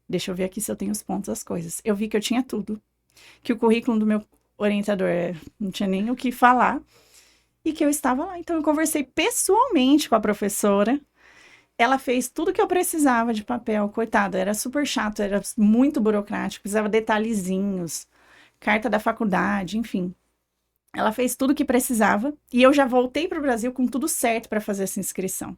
deixa eu ver aqui se eu tenho os pontos das coisas. Eu vi que eu tinha tudo, que o currículo do meu orientador não tinha nem o que falar, e que eu estava lá. Então eu conversei pessoalmente com a professora, ela fez tudo que eu precisava de papel, coitada, era super chato, era muito burocrático, precisava de detalhezinhos, carta da faculdade, enfim. Ela fez tudo o que precisava e eu já voltei para o Brasil com tudo certo para fazer essa inscrição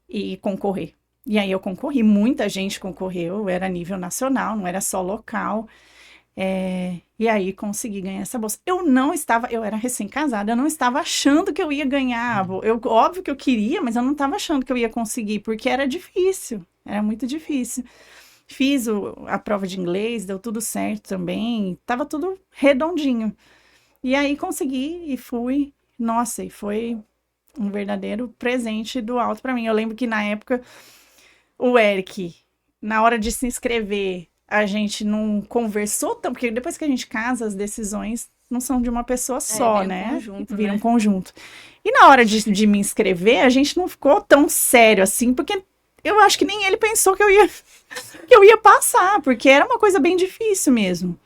e concorrer. E aí eu concorri, muita gente concorreu, era nível nacional, não era só local. E aí consegui ganhar essa bolsa. Eu era recém-casada, eu não estava achando que eu ia ganhar. Óbvio que eu queria, mas eu não estava achando que eu ia conseguir, porque era difícil, era muito difícil. Fiz a prova de inglês, deu tudo certo também, estava tudo redondinho. E aí consegui e fui. Nossa, e foi um verdadeiro presente do alto para mim. Eu lembro que na época o Eric, na hora de se inscrever, a gente não conversou tanto, porque depois que a gente casa, as decisões não são de uma pessoa só, vira um né? conjunto, Vira né? um conjunto. E na hora de me inscrever, a gente não ficou tão sério assim, porque eu acho que nem ele pensou que eu ia passar, porque era uma coisa bem difícil mesmo.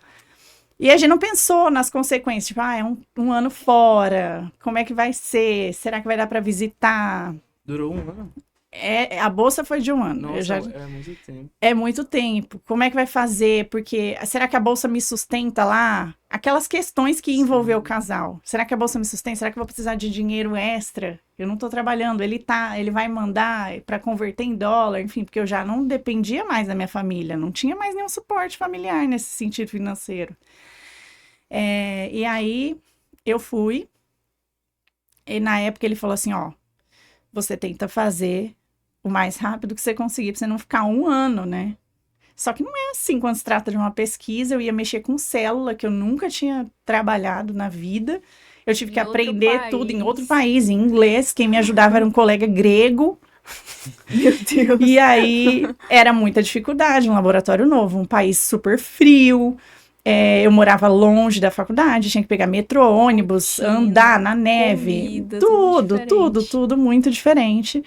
E a gente não pensou nas consequências, tipo, é um ano fora, como é que vai ser? Será que vai dar para visitar? Durou um ano? A bolsa foi de um ano. Nossa, é muito tempo. É muito tempo. Como é que vai fazer? Porque será que a bolsa me sustenta lá? Aquelas questões que envolveu o casal. Será que a bolsa me sustenta? Será que eu vou precisar de dinheiro extra? Eu não tô trabalhando. Ele vai mandar para converter em dólar, enfim, porque eu já não dependia mais da minha família, não tinha mais nenhum suporte familiar nesse sentido financeiro. E aí eu fui, e na época ele falou assim: ó, você tenta fazer o mais rápido que você conseguir, pra você não ficar um ano, né? Só que não é assim quando se trata de uma pesquisa. Eu ia mexer com célula, que eu nunca tinha trabalhado na vida. Eu tive que Em outro aprender tudo em outro país. país, em inglês. Quem me ajudava era um colega grego. Meu Deus. E aí era muita dificuldade, um laboratório novo, um país super frio. Eu morava longe da faculdade, tinha que pegar metrô, ônibus, Rotina, andar na neve. comida, Tudo diferente. muito diferente.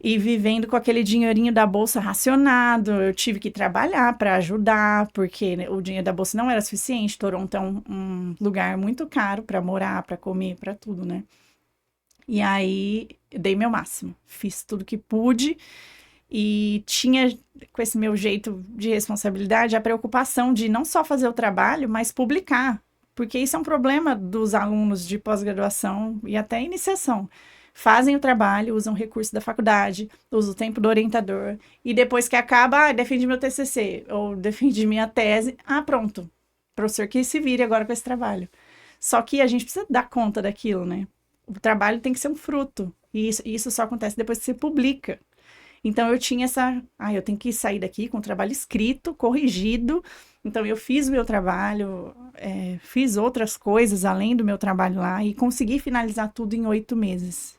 E vivendo com aquele dinheirinho da bolsa racionado, eu tive que trabalhar para ajudar, porque né, o dinheiro da bolsa não era suficiente. Toronto é um lugar muito caro para morar, para comer, para tudo, né? E aí, eu dei meu máximo. Fiz tudo que pude e tinha, com esse meu jeito de responsabilidade, a preocupação de não só fazer o trabalho, mas publicar. Porque isso é um problema dos alunos de pós-graduação e até iniciação. Fazem o trabalho, usam recurso da faculdade, usam o tempo do orientador, e depois que acaba, defendi meu TCC, ou defendi minha tese, pronto, professor que se vire agora com esse trabalho. Só que a gente precisa dar conta daquilo, né? O trabalho tem que ser um fruto, e isso só acontece depois que você publica. Então eu tinha eu tenho que sair daqui com o trabalho escrito, corrigido. Então eu fiz o meu trabalho, fiz outras coisas além do meu trabalho lá e consegui finalizar tudo em 8 meses.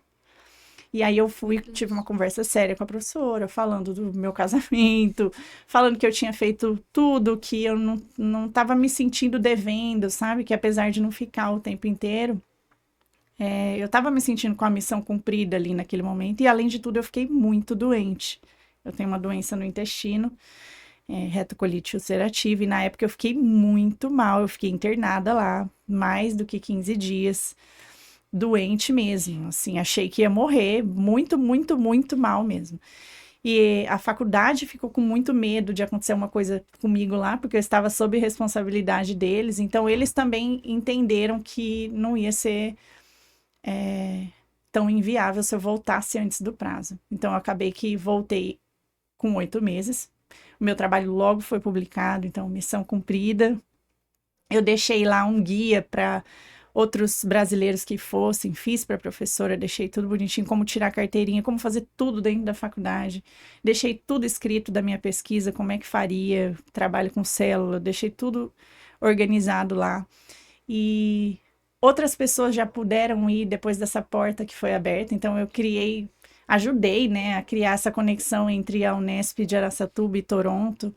E aí eu tive uma conversa séria com a professora, falando do meu casamento, falando que eu tinha feito tudo, que eu não estava me sentindo devendo, sabe? Que apesar de não ficar o tempo inteiro, eu estava me sentindo com a missão cumprida ali naquele momento. E além de tudo, eu fiquei muito doente. Eu tenho uma doença no intestino, retocolite ulcerativa, e na época eu fiquei muito mal. Eu fiquei internada lá, mais do que 15 dias. Doente mesmo, assim, achei que ia morrer, muito, muito, muito mal mesmo. E a faculdade ficou com muito medo de acontecer uma coisa comigo lá, porque eu estava sob responsabilidade deles, então eles também entenderam que não ia ser tão inviável se eu voltasse antes do prazo. Então eu acabei que voltei com 8 meses, o meu trabalho logo foi publicado, então missão cumprida. Eu deixei lá um guia para outros brasileiros que fossem, fiz para a professora, deixei tudo bonitinho, como tirar a carteirinha, como fazer tudo dentro da faculdade, deixei tudo escrito da minha pesquisa, como é que faria, trabalho com célula, deixei tudo organizado lá. E outras pessoas já puderam ir depois dessa porta que foi aberta, então eu ajudei, né, a criar essa conexão entre a Unesp de Araçatuba e Toronto.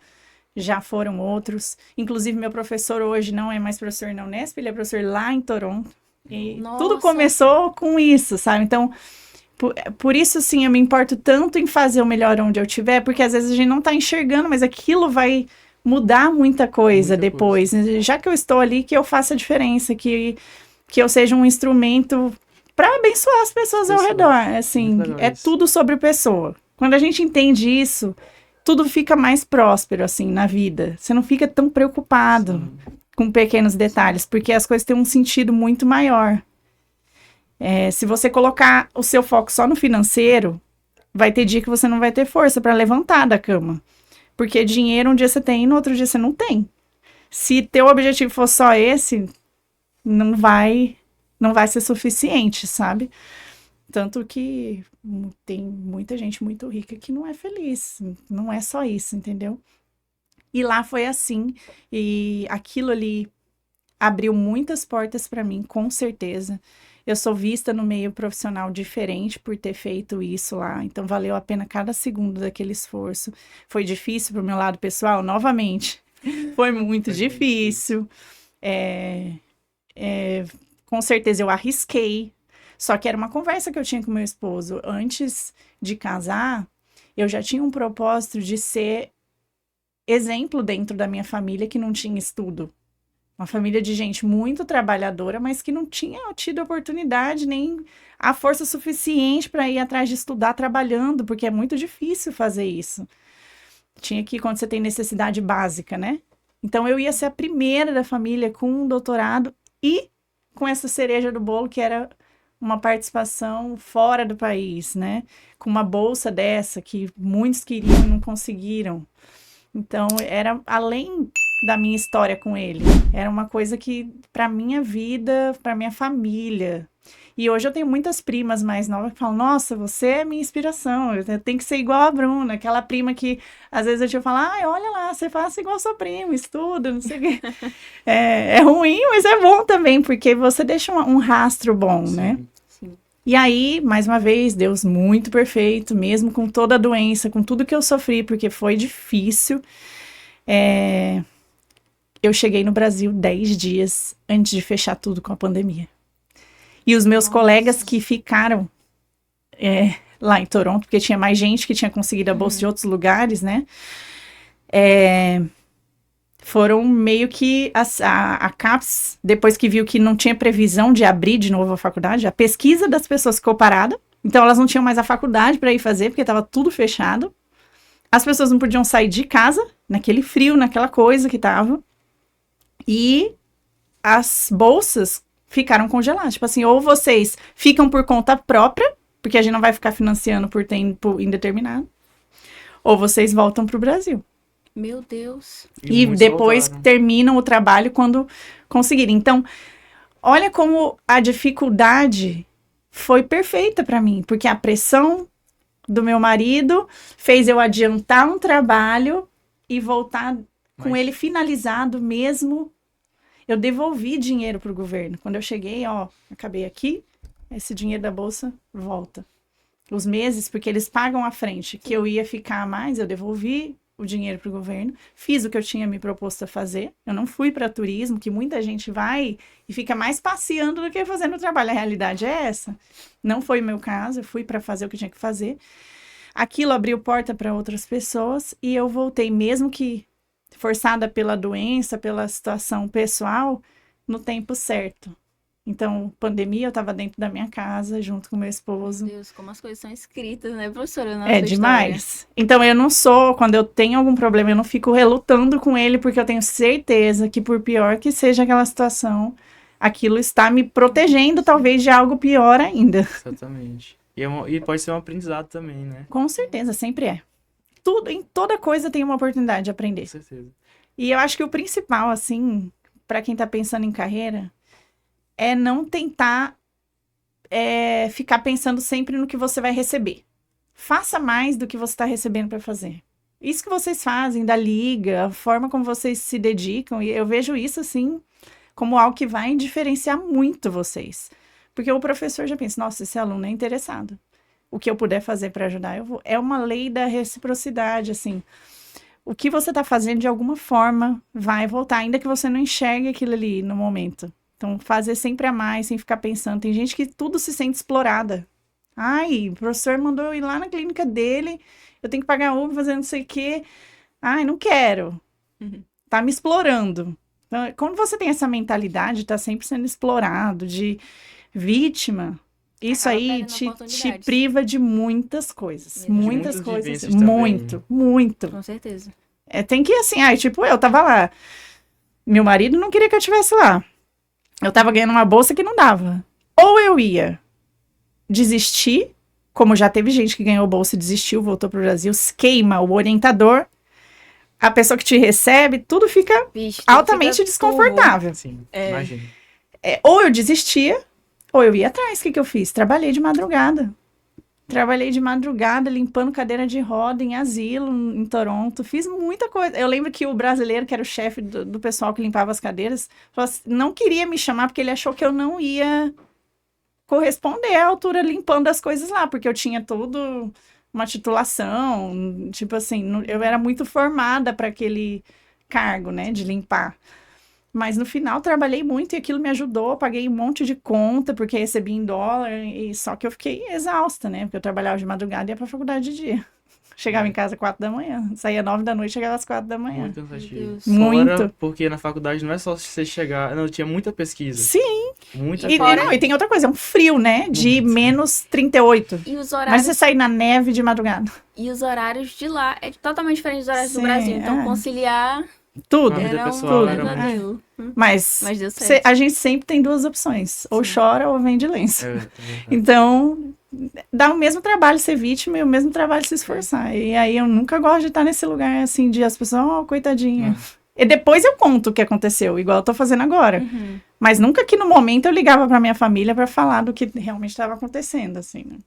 Já foram outros. Inclusive, meu professor hoje não é mais professor na Unesp, ele é professor lá em Toronto. E tudo começou com isso, sabe? Então, por isso, sim, eu me importo tanto em fazer o melhor onde eu estiver, porque às vezes a gente não tá enxergando, mas aquilo vai mudar muita coisa depois. Já que eu estou ali, que eu faça a diferença, que eu seja um instrumento para abençoar as pessoas ao redor. Assim, tudo sobre pessoa. Quando a gente entende isso, tudo fica mais próspero, assim, na vida. Você não fica tão preocupado com pequenos detalhes, porque as coisas têm um sentido muito maior. Se você colocar o seu foco só no financeiro, vai ter dia que você não vai ter força para levantar da cama. Porque dinheiro um dia você tem e no outro dia você não tem. Se teu objetivo for só esse, não vai ser suficiente, sabe? Tanto que tem muita gente muito rica que não é feliz. Não é só isso, entendeu? E lá foi assim. E aquilo ali abriu muitas portas para mim, com certeza. Eu sou vista no meio profissional diferente por ter feito isso lá. Então, valeu a pena cada segundo daquele esforço. Foi difícil pro meu lado pessoal, novamente. Foi muito difícil. Com certeza eu arrisquei. Só que era uma conversa que eu tinha com meu esposo. Antes de casar, eu já tinha um propósito de ser exemplo dentro da minha família que não tinha estudo. Uma família de gente muito trabalhadora, mas que não tinha tido oportunidade nem a força suficiente para ir atrás de estudar trabalhando, porque é muito difícil fazer isso. Tinha que, quando você tem necessidade básica, né? Então, eu ia ser a primeira da família com um doutorado e com essa cereja do bolo, que era uma participação fora do país, né? Com uma bolsa dessa, que muitos queriam e não conseguiram. Então, era além da minha história com ele. Era uma coisa que, para minha vida, para minha família. E hoje eu tenho muitas primas mais novas que falam, nossa, você é minha inspiração, eu tenho que ser igual a Bruna, aquela prima que às vezes eu te falo, ai, olha lá, você faça igual a sua prima, estuda, não sei o quê. É ruim, mas é bom também, porque você deixa um rastro bom, né? Sim. E aí, mais uma vez, Deus muito perfeito, mesmo com toda a doença, com tudo que eu sofri, porque foi difícil. Eu cheguei no Brasil 10 dias antes de fechar tudo com a pandemia. E os meus colegas que ficaram lá em Toronto, porque tinha mais gente que tinha conseguido a bolsa de outros lugares, né? Foram meio que a CAPES, depois que viu que não tinha previsão de abrir de novo a faculdade, a pesquisa das pessoas ficou parada. Então, elas não tinham mais a faculdade para ir fazer, porque estava tudo fechado. As pessoas não podiam sair de casa, naquele frio, naquela coisa que estava. E as bolsas ficaram congeladas. Tipo assim, ou vocês ficam por conta própria, porque a gente não vai ficar financiando por tempo indeterminado, ou vocês voltam para o Brasil. Meu Deus. E muitos depois voltaram. terminam o trabalho quando conseguirem. Então, olha como a dificuldade foi perfeita para mim, porque a pressão do meu marido fez eu adiantar um trabalho e voltar com Mas- ele finalizado mesmo. Eu devolvi dinheiro para o governo. Quando eu cheguei, ó, acabei aqui, esse dinheiro da bolsa volta. Os meses, porque eles pagam à frente, que eu ia ficar a mais, eu devolvi o dinheiro para o governo, fiz o que eu tinha me proposto a fazer. Eu não fui para turismo, que muita gente vai e fica mais passeando do que fazendo o trabalho. A realidade é essa. Não foi o meu caso, eu fui para fazer o que tinha que fazer. Aquilo abriu porta para outras pessoas e eu voltei, mesmo que forçada pela doença, pela situação pessoal, no tempo certo. Então, pandemia, eu estava dentro da minha casa, junto com meu esposo. Meu Deus, como as coisas são escritas, né, professora? Na É sua demais. Então, eu não sou, quando eu tenho algum problema, eu não fico relutando com ele, porque eu tenho certeza que, por pior que seja aquela situação, aquilo está me protegendo, talvez, de algo pior ainda. Exatamente. E pode ser um aprendizado também, né? Com certeza, sempre é. Tudo, em toda coisa tem uma oportunidade de aprender. Com certeza. E eu acho que o principal, assim, para quem tá pensando em carreira, é não tentar ficar pensando sempre no que você vai receber. Faça mais do que você está recebendo para fazer. Isso que vocês fazem, da liga, a forma como vocês se dedicam, e eu vejo isso, assim, como algo que vai diferenciar muito vocês. Porque o professor já pensa, nossa, esse aluno é interessado. O que eu puder fazer para ajudar, eu vou. É uma lei da reciprocidade, assim. O que você está fazendo, de alguma forma, vai voltar, ainda que você não enxergue aquilo ali no momento. Então, fazer sempre a mais, sem ficar pensando. Tem gente que tudo se sente explorada. Ai, o professor mandou eu ir lá na clínica dele, eu tenho que pagar Uber, fazer não sei o quê. Ai, não quero. Tá me explorando. Então, quando você tem essa mentalidade, tá sempre sendo explorado, de vítima, isso Acaba aí perdendo te oportunidades. priva de muitas coisas. Verdade. Muitas De muitas coisas. vivências também. Muito, muito. Com certeza. Tem que ir assim, tipo, eu tava lá. Meu marido não queria que eu estivesse lá. Eu tava ganhando uma bolsa que não dava. Ou eu ia desistir, como já teve gente que ganhou bolsa e desistiu, voltou pro Brasil, queima o orientador, a pessoa que te recebe, tudo fica Vixe, altamente fica desconfortável. Sim, É. imagina. Ou eu desistia, ou eu ia atrás. O que eu fiz? Trabalhei de madrugada. Trabalhei de madrugada, limpando cadeira de roda em asilo, em Toronto. Fiz muita coisa. Eu lembro que o brasileiro, que era o chefe do pessoal que limpava as cadeiras, falou assim, não queria me chamar porque ele achou que eu não ia corresponder à altura limpando as coisas lá, porque eu tinha todo uma titulação, tipo assim, eu era muito formada para aquele cargo, né, de limpar. Mas no final trabalhei muito e aquilo me ajudou, paguei um monte de conta, porque recebi em dólar, e só que eu fiquei exausta, né? Porque eu trabalhava de madrugada e ia pra faculdade de dia. Chegava em casa 4 da manhã, saía 9 da noite, chegava às 4 da manhã. Muito cansativo. Deus. Muito. Fora, porque na faculdade não é só você chegar. Não, tinha muita pesquisa. Sim, Muita e, coisa. não, e tem outra coisa, é um frio, né? De Muito. menos 38. E os Mas horários, você sair na neve de madrugada. e os horários de lá é totalmente diferente dos horários do Sim, Brasil. Então, é. conciliar Tudo. A vida era pessoal um era muito- pesadelo. Mas Mas deu certo. a gente sempre tem duas opções. Ou Sim. chora ou vende lenço. É verdade. Então, dá o mesmo trabalho ser vítima e o mesmo trabalho se esforçar. E aí eu nunca gosto de estar nesse lugar assim de as pessoas, oh, coitadinha. E depois eu conto o que aconteceu, igual eu tô fazendo agora. Uhum. Mas nunca que no momento eu ligava pra minha família pra falar do que realmente estava acontecendo, assim, né?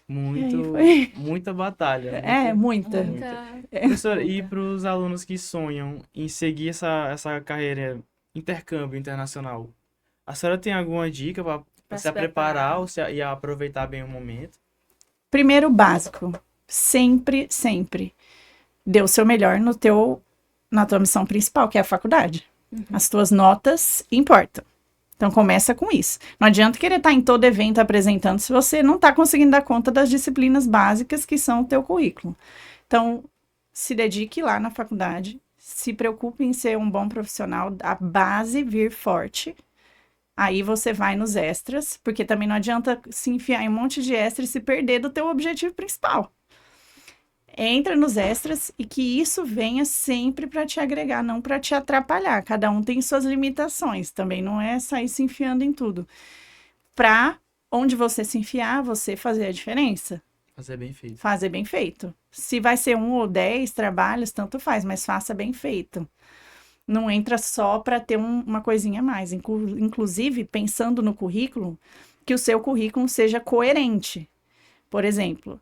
Muito, foi. muita batalha. É, muita. Muita- Professora, e muita. para os alunos que sonham em seguir essa carreira intercâmbio internacional, a senhora tem alguma dica para Pra se se preparar preparar. ou e aproveitar bem o momento? Primeiro básico, sempre, sempre dê o seu melhor na tua missão principal, que é a faculdade. As tuas notas importam. Então começa com isso. Não adianta querer estar em todo evento apresentando se você não está conseguindo dar conta das disciplinas básicas que são o teu currículo. Então, se dedique lá na faculdade, se preocupe em ser um bom profissional, a base vir forte. Aí você vai nos extras, porque também não adianta se enfiar em um monte de extras e se perder do teu objetivo principal. Entra nos extras e que isso venha sempre para te agregar, não para te atrapalhar. Cada um tem suas limitações, também não é sair se enfiando em tudo. Para onde você se enfiar, você fazer a diferença. Fazer bem feito. Fazer bem feito. Se vai ser 1 ou 10 trabalhos, tanto faz, mas faça bem feito. Não entra só para ter uma coisinha a mais. Inclusive, pensando no currículo, que o seu currículo seja coerente. Por exemplo,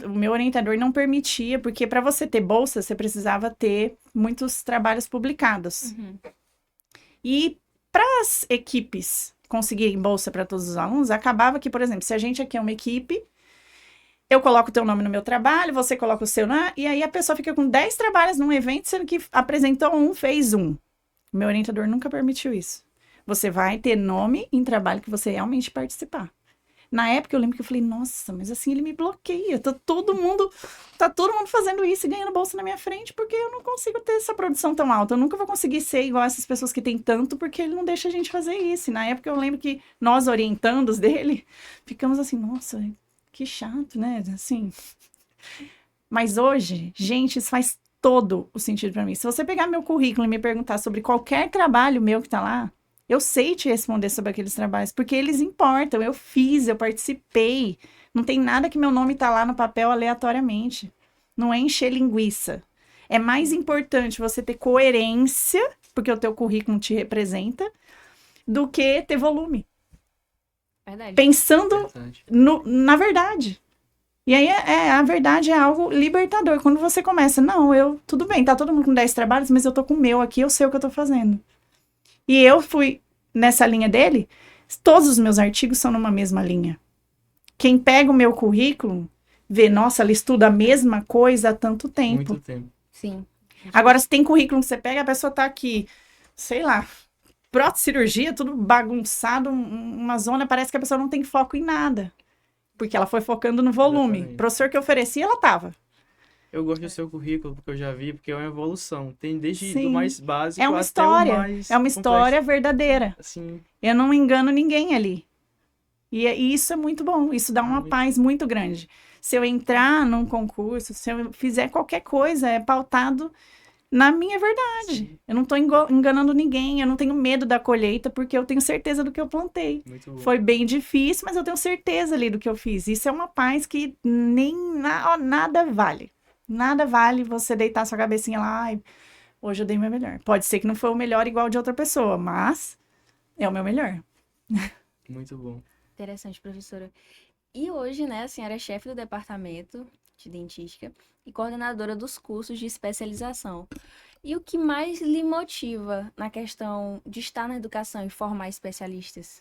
o meu orientador não permitia, porque para você ter bolsa, você precisava ter muitos trabalhos publicados. Uhum. E para as equipes conseguirem bolsa para todos os alunos, acabava que, por exemplo, se a gente aqui é uma equipe, eu coloco o teu nome no meu trabalho, você coloca o seu, e aí a pessoa fica com 10 trabalhos num evento, sendo que apresentou um, fez um. Meu orientador nunca permitiu isso. Você vai ter nome em trabalho que você realmente participar. Na época eu lembro que eu falei, nossa, mas assim ele me bloqueia, tá todo mundo fazendo isso e ganhando bolsa na minha frente, porque eu não consigo ter essa produção tão alta, eu nunca vou conseguir ser igual essas pessoas que têm tanto, porque ele não deixa a gente fazer isso. E na época eu lembro que nós orientandos dele, ficamos assim, nossa, que chato, né, assim. Mas hoje, gente, isso faz todo o sentido pra mim. Se você pegar meu currículo e me perguntar sobre qualquer trabalho meu que tá lá, eu sei te responder sobre aqueles trabalhos, porque eles importam. Eu fiz, eu participei. Não tem nada que meu nome tá lá no papel aleatoriamente. Não é encher linguiça. É mais importante você ter coerência, porque o teu currículo te representa, do que ter volume. Verdade. Pensando Interessante. na verdade. E aí, a verdade é algo libertador. Quando você começa, tudo bem, tá todo mundo com 10 trabalhos, mas eu tô com o meu aqui, eu sei o que eu tô fazendo. E eu fui nessa linha dele, todos os meus artigos são numa mesma linha. Quem pega o meu currículo, vê, nossa, ela estuda a mesma coisa há tanto tempo. Muito tempo. Sim. Agora, se tem currículo que você pega, a pessoa tá aqui, sei lá, prótese, cirurgia, tudo bagunçado, uma zona, parece que a pessoa não tem foco em nada. Porque ela foi focando no volume. Exatamente. O professor que oferecia, ela tava. Eu gosto do seu currículo, porque eu já vi, porque é uma evolução. Tem desde Sim. do mais básico É uma até história. o mais É uma história verdadeira. Assim, Eu não engano ninguém ali. E isso é muito bom. Isso dá uma Muito. paz muito grande. Se eu entrar num concurso, se eu fizer qualquer coisa, é pautado na minha verdade. sim, Eu não tô enganando ninguém. Eu não tenho medo da colheita, porque eu tenho certeza do que eu plantei. muito bom. Foi bem difícil, mas eu tenho certeza ali do que eu fiz. Isso é uma paz que nada vale. Nada vale você deitar sua cabecinha lá, ai, hoje eu dei o meu melhor. Pode ser que não foi o melhor igual de outra pessoa, mas é o meu melhor. Muito bom. Interessante, professora. E hoje, né, a senhora é chefe do departamento de dentística e coordenadora dos cursos de especialização. E o que mais lhe motiva na questão de estar na educação e formar especialistas?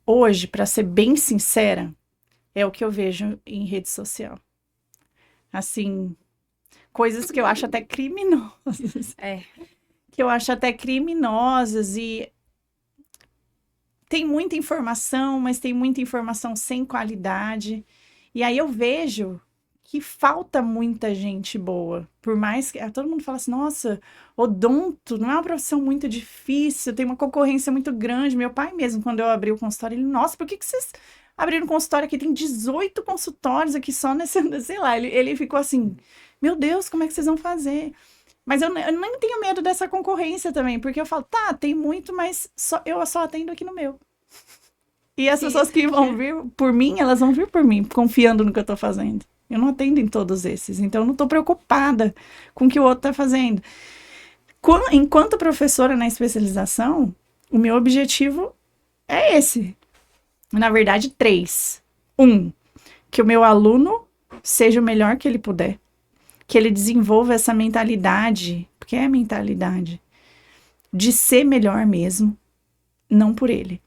Hoje, para ser bem sincera, é o que eu vejo em rede social. assim, coisas que eu acho até criminosas. Que eu acho até criminosas e tem muita informação, mas tem muita informação sem qualidade. E aí eu vejo que falta muita gente boa. Por mais que todo mundo fala assim, nossa, odonto não é uma profissão muito difícil, tem uma concorrência muito grande. Meu pai mesmo, quando eu abri o consultório, ele, nossa, por que vocês abriram um consultório aqui? Tem 18 consultórios aqui só nesse, sei lá, ele ficou assim, meu Deus, como é que vocês vão fazer? Mas eu nem tenho medo dessa concorrência também, porque eu falo, tá, tem muito, mas eu só atendo aqui no meu. E as pessoas que vão vir por mim, elas vão vir por mim, confiando no que eu tô fazendo. Eu não atendo em todos esses, então eu não tô preocupada com o que o outro tá fazendo. Enquanto professora na especialização, o meu objetivo é esse. Na verdade, 3. 1, que o meu aluno seja o melhor que ele puder. Que ele desenvolva essa mentalidade, porque é a mentalidade, de ser melhor mesmo, não por ele,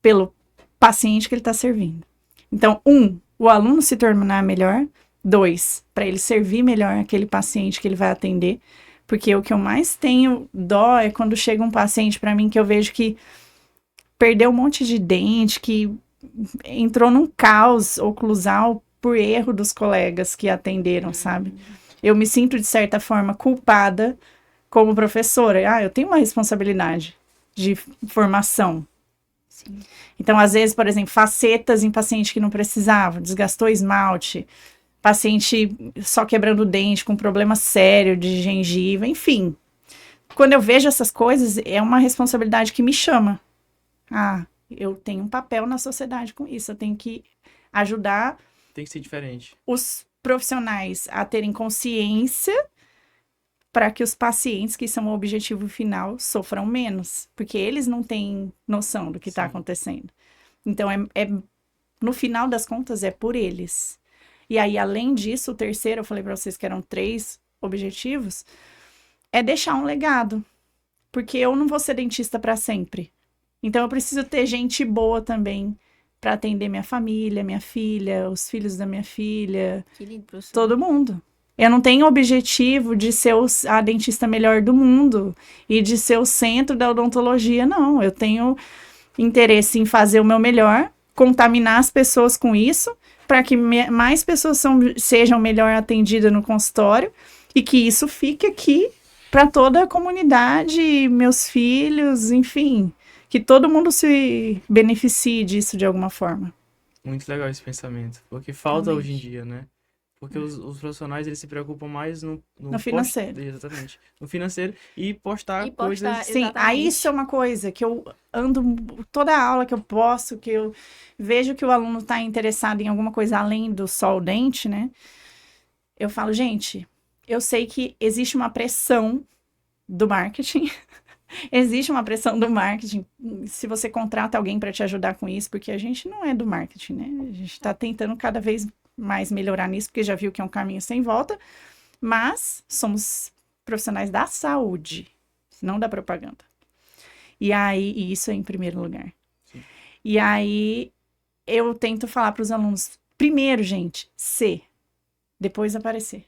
pelo paciente que ele está servindo. Então, 1, o aluno se tornar melhor. 2, para ele servir melhor aquele paciente que ele vai atender, porque o que eu mais tenho dó é quando chega um paciente para mim que eu vejo que perdeu um monte de dente, que entrou num caos oclusal por erro dos colegas que atenderam, sabe? Eu me sinto, de certa forma, culpada como professora. Eu tenho uma responsabilidade de formação. Sim. Então, às vezes, por exemplo, facetas em paciente que não precisava, desgastou esmalte, paciente só quebrando o dente com problema sério de gengiva, enfim. Quando eu vejo essas coisas, é uma responsabilidade que me chama. Eu tenho um papel na sociedade com isso, eu tenho que ajudar. Tem que ser diferente. Os profissionais a terem consciência para que os pacientes, que são o objetivo final, sofram menos, porque eles não têm noção do que está acontecendo. Então, no final das contas, é por eles. E aí, além disso, o terceiro, eu falei para vocês que eram 3 objetivos, é deixar um legado, porque eu não vou ser dentista para sempre. Então, eu preciso ter gente boa também para atender minha família, minha filha, os filhos da minha filha, Que lindo, professor. todo mundo. Eu não tenho objetivo de ser a dentista melhor do mundo e de ser o centro da odontologia, não. Eu tenho interesse em fazer o meu melhor, contaminar as pessoas com isso, para que mais pessoas sejam melhor atendidas no consultório e que isso fique aqui para toda a comunidade, meus filhos, enfim, que todo mundo se beneficie disso de alguma forma. Muito legal esse pensamento, porque falta Realmente. hoje em dia, né? Porque os profissionais, eles se preocupam mais no financeiro. Exatamente. No financeiro e postar E postar, coisas... Sim, exatamente. aí isso é uma coisa que eu ando toda a aula que eu posso, que eu vejo que o aluno está interessado em alguma coisa além do só o dente, né? Eu falo, gente, eu sei que existe uma pressão do marketing. Existe uma pressão do marketing. Se você contrata alguém para te ajudar com isso, porque a gente não é do marketing, né? A gente está tentando cada vez mais melhorar nisso, porque já viu que é um caminho sem volta. Mas somos profissionais da saúde, não da propaganda. E aí, e isso é em primeiro lugar. Sim. E aí, eu tento falar para os alunos, primeiro, gente, ser, depois aparecer.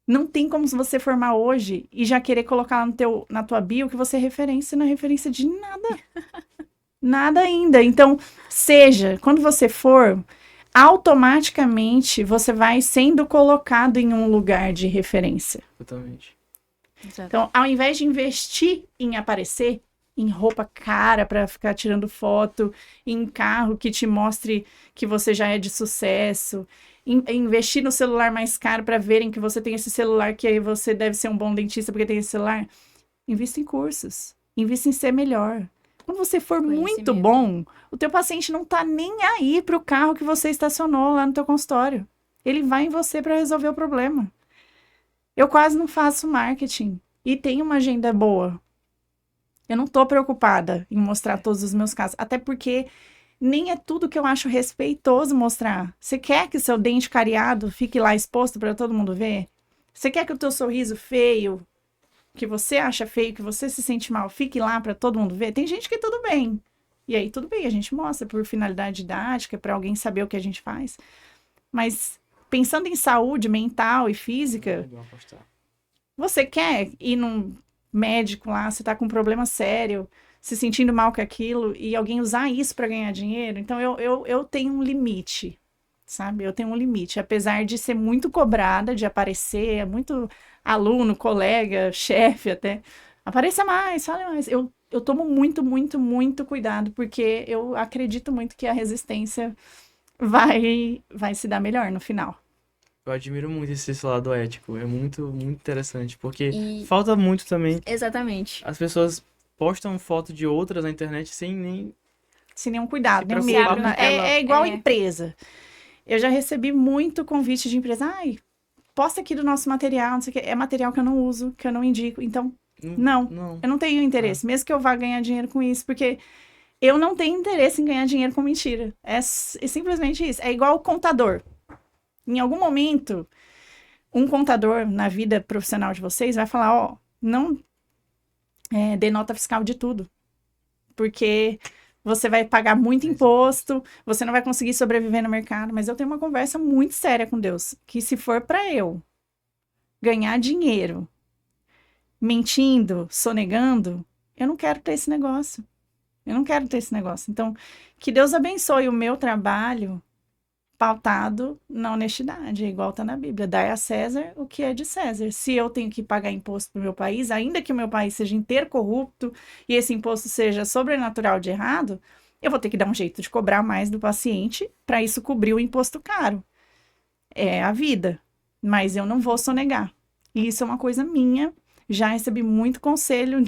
Não tem como você formar hoje e já querer colocar na tua bio que você é referência, não é referência de nada. Nada ainda. Então, quando você for, automaticamente você vai sendo colocado em um lugar de referência. Totalmente. Exato. Então, ao invés de investir em aparecer, em roupa cara para ficar tirando foto, em carro que te mostre que você já é de sucesso, investir no celular mais caro para verem que você tem esse celular, que aí você deve ser um bom dentista porque tem esse celular, invista em cursos, invista em ser melhor. Quando você for muito bom, o teu paciente não tá nem aí pro carro que você estacionou lá no teu consultório. Ele vai em você para resolver o problema. Eu quase não faço marketing e tenho uma agenda boa. Eu não tô preocupada em mostrar todos os meus casos, até porque nem é tudo que eu acho respeitoso mostrar. Você quer que o seu dente cariado fique lá exposto para todo mundo ver? Você quer que o teu sorriso feio, que você acha feio, que você se sente mal, fique lá para todo mundo ver? Tem gente que tudo bem. E aí tudo bem, a gente mostra por finalidade didática, para alguém saber o que a gente faz. Mas pensando em saúde mental e física, Vou apostar. você quer ir num médico lá, você tá com um problema sério, se sentindo mal com aquilo, e alguém usar isso para ganhar dinheiro? Então, eu tenho um limite, sabe? Eu tenho um limite. Apesar de ser muito cobrada, de aparecer, muito aluno, colega, chefe até, apareça mais, fale mais. Eu tomo muito, muito, muito cuidado, porque eu acredito muito que a resistência vai se dar melhor no final. Eu admiro muito esse lado ético. É muito, muito interessante. Porque E- falta muito também. Exatamente. As pessoas postam foto de outras na internet sem nem. Sem nenhum cuidado, Se nenhum preocupar medo, com né? aquela- É igual É. empresa. Eu já recebi muito convite de empresa. Ai, posta aqui do nosso material, não sei o quê. É material que eu não uso, que eu não indico. Então, não, Não. eu não tenho interesse. Mesmo que eu vá ganhar dinheiro com isso, porque eu não tenho interesse em ganhar dinheiro com mentira. É simplesmente isso. É igual o contador. Em algum momento, um contador na vida profissional de vocês vai falar, ó, não dê nota fiscal de tudo. Porque você vai pagar muito imposto, você não vai conseguir sobreviver no mercado. Mas eu tenho uma conversa muito séria com Deus, que se for para eu ganhar dinheiro mentindo, sonegando, eu não quero ter esse negócio. Eu não quero ter esse negócio. Então, que Deus abençoe o meu trabalho pautado na honestidade, igual tá na Bíblia. Dai a César o que é de César. Se eu tenho que pagar imposto pro meu país, ainda que o meu país seja inteiro corrupto e esse imposto seja sobrenatural de errado, eu vou ter que dar um jeito de cobrar mais do paciente para isso cobrir o imposto caro. É a vida. Mas eu não vou sonegar. E isso é uma coisa minha. Já recebi muito conselho.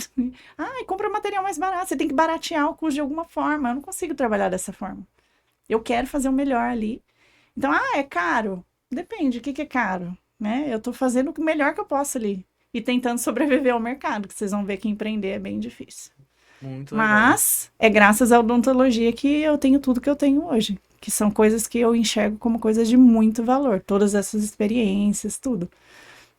Ai, compra material mais barato. Você tem que baratear o custo de alguma forma. Eu não consigo trabalhar dessa forma. Eu quero fazer o melhor ali. Então, é caro? Depende, o que é caro, né? Eu tô fazendo o melhor que eu posso ali. E tentando sobreviver ao mercado, que vocês vão ver que empreender é bem difícil. Muito legal. Mas é graças à odontologia que eu tenho tudo que eu tenho hoje. Que são coisas que eu enxergo como coisas de muito valor. Todas essas experiências, tudo.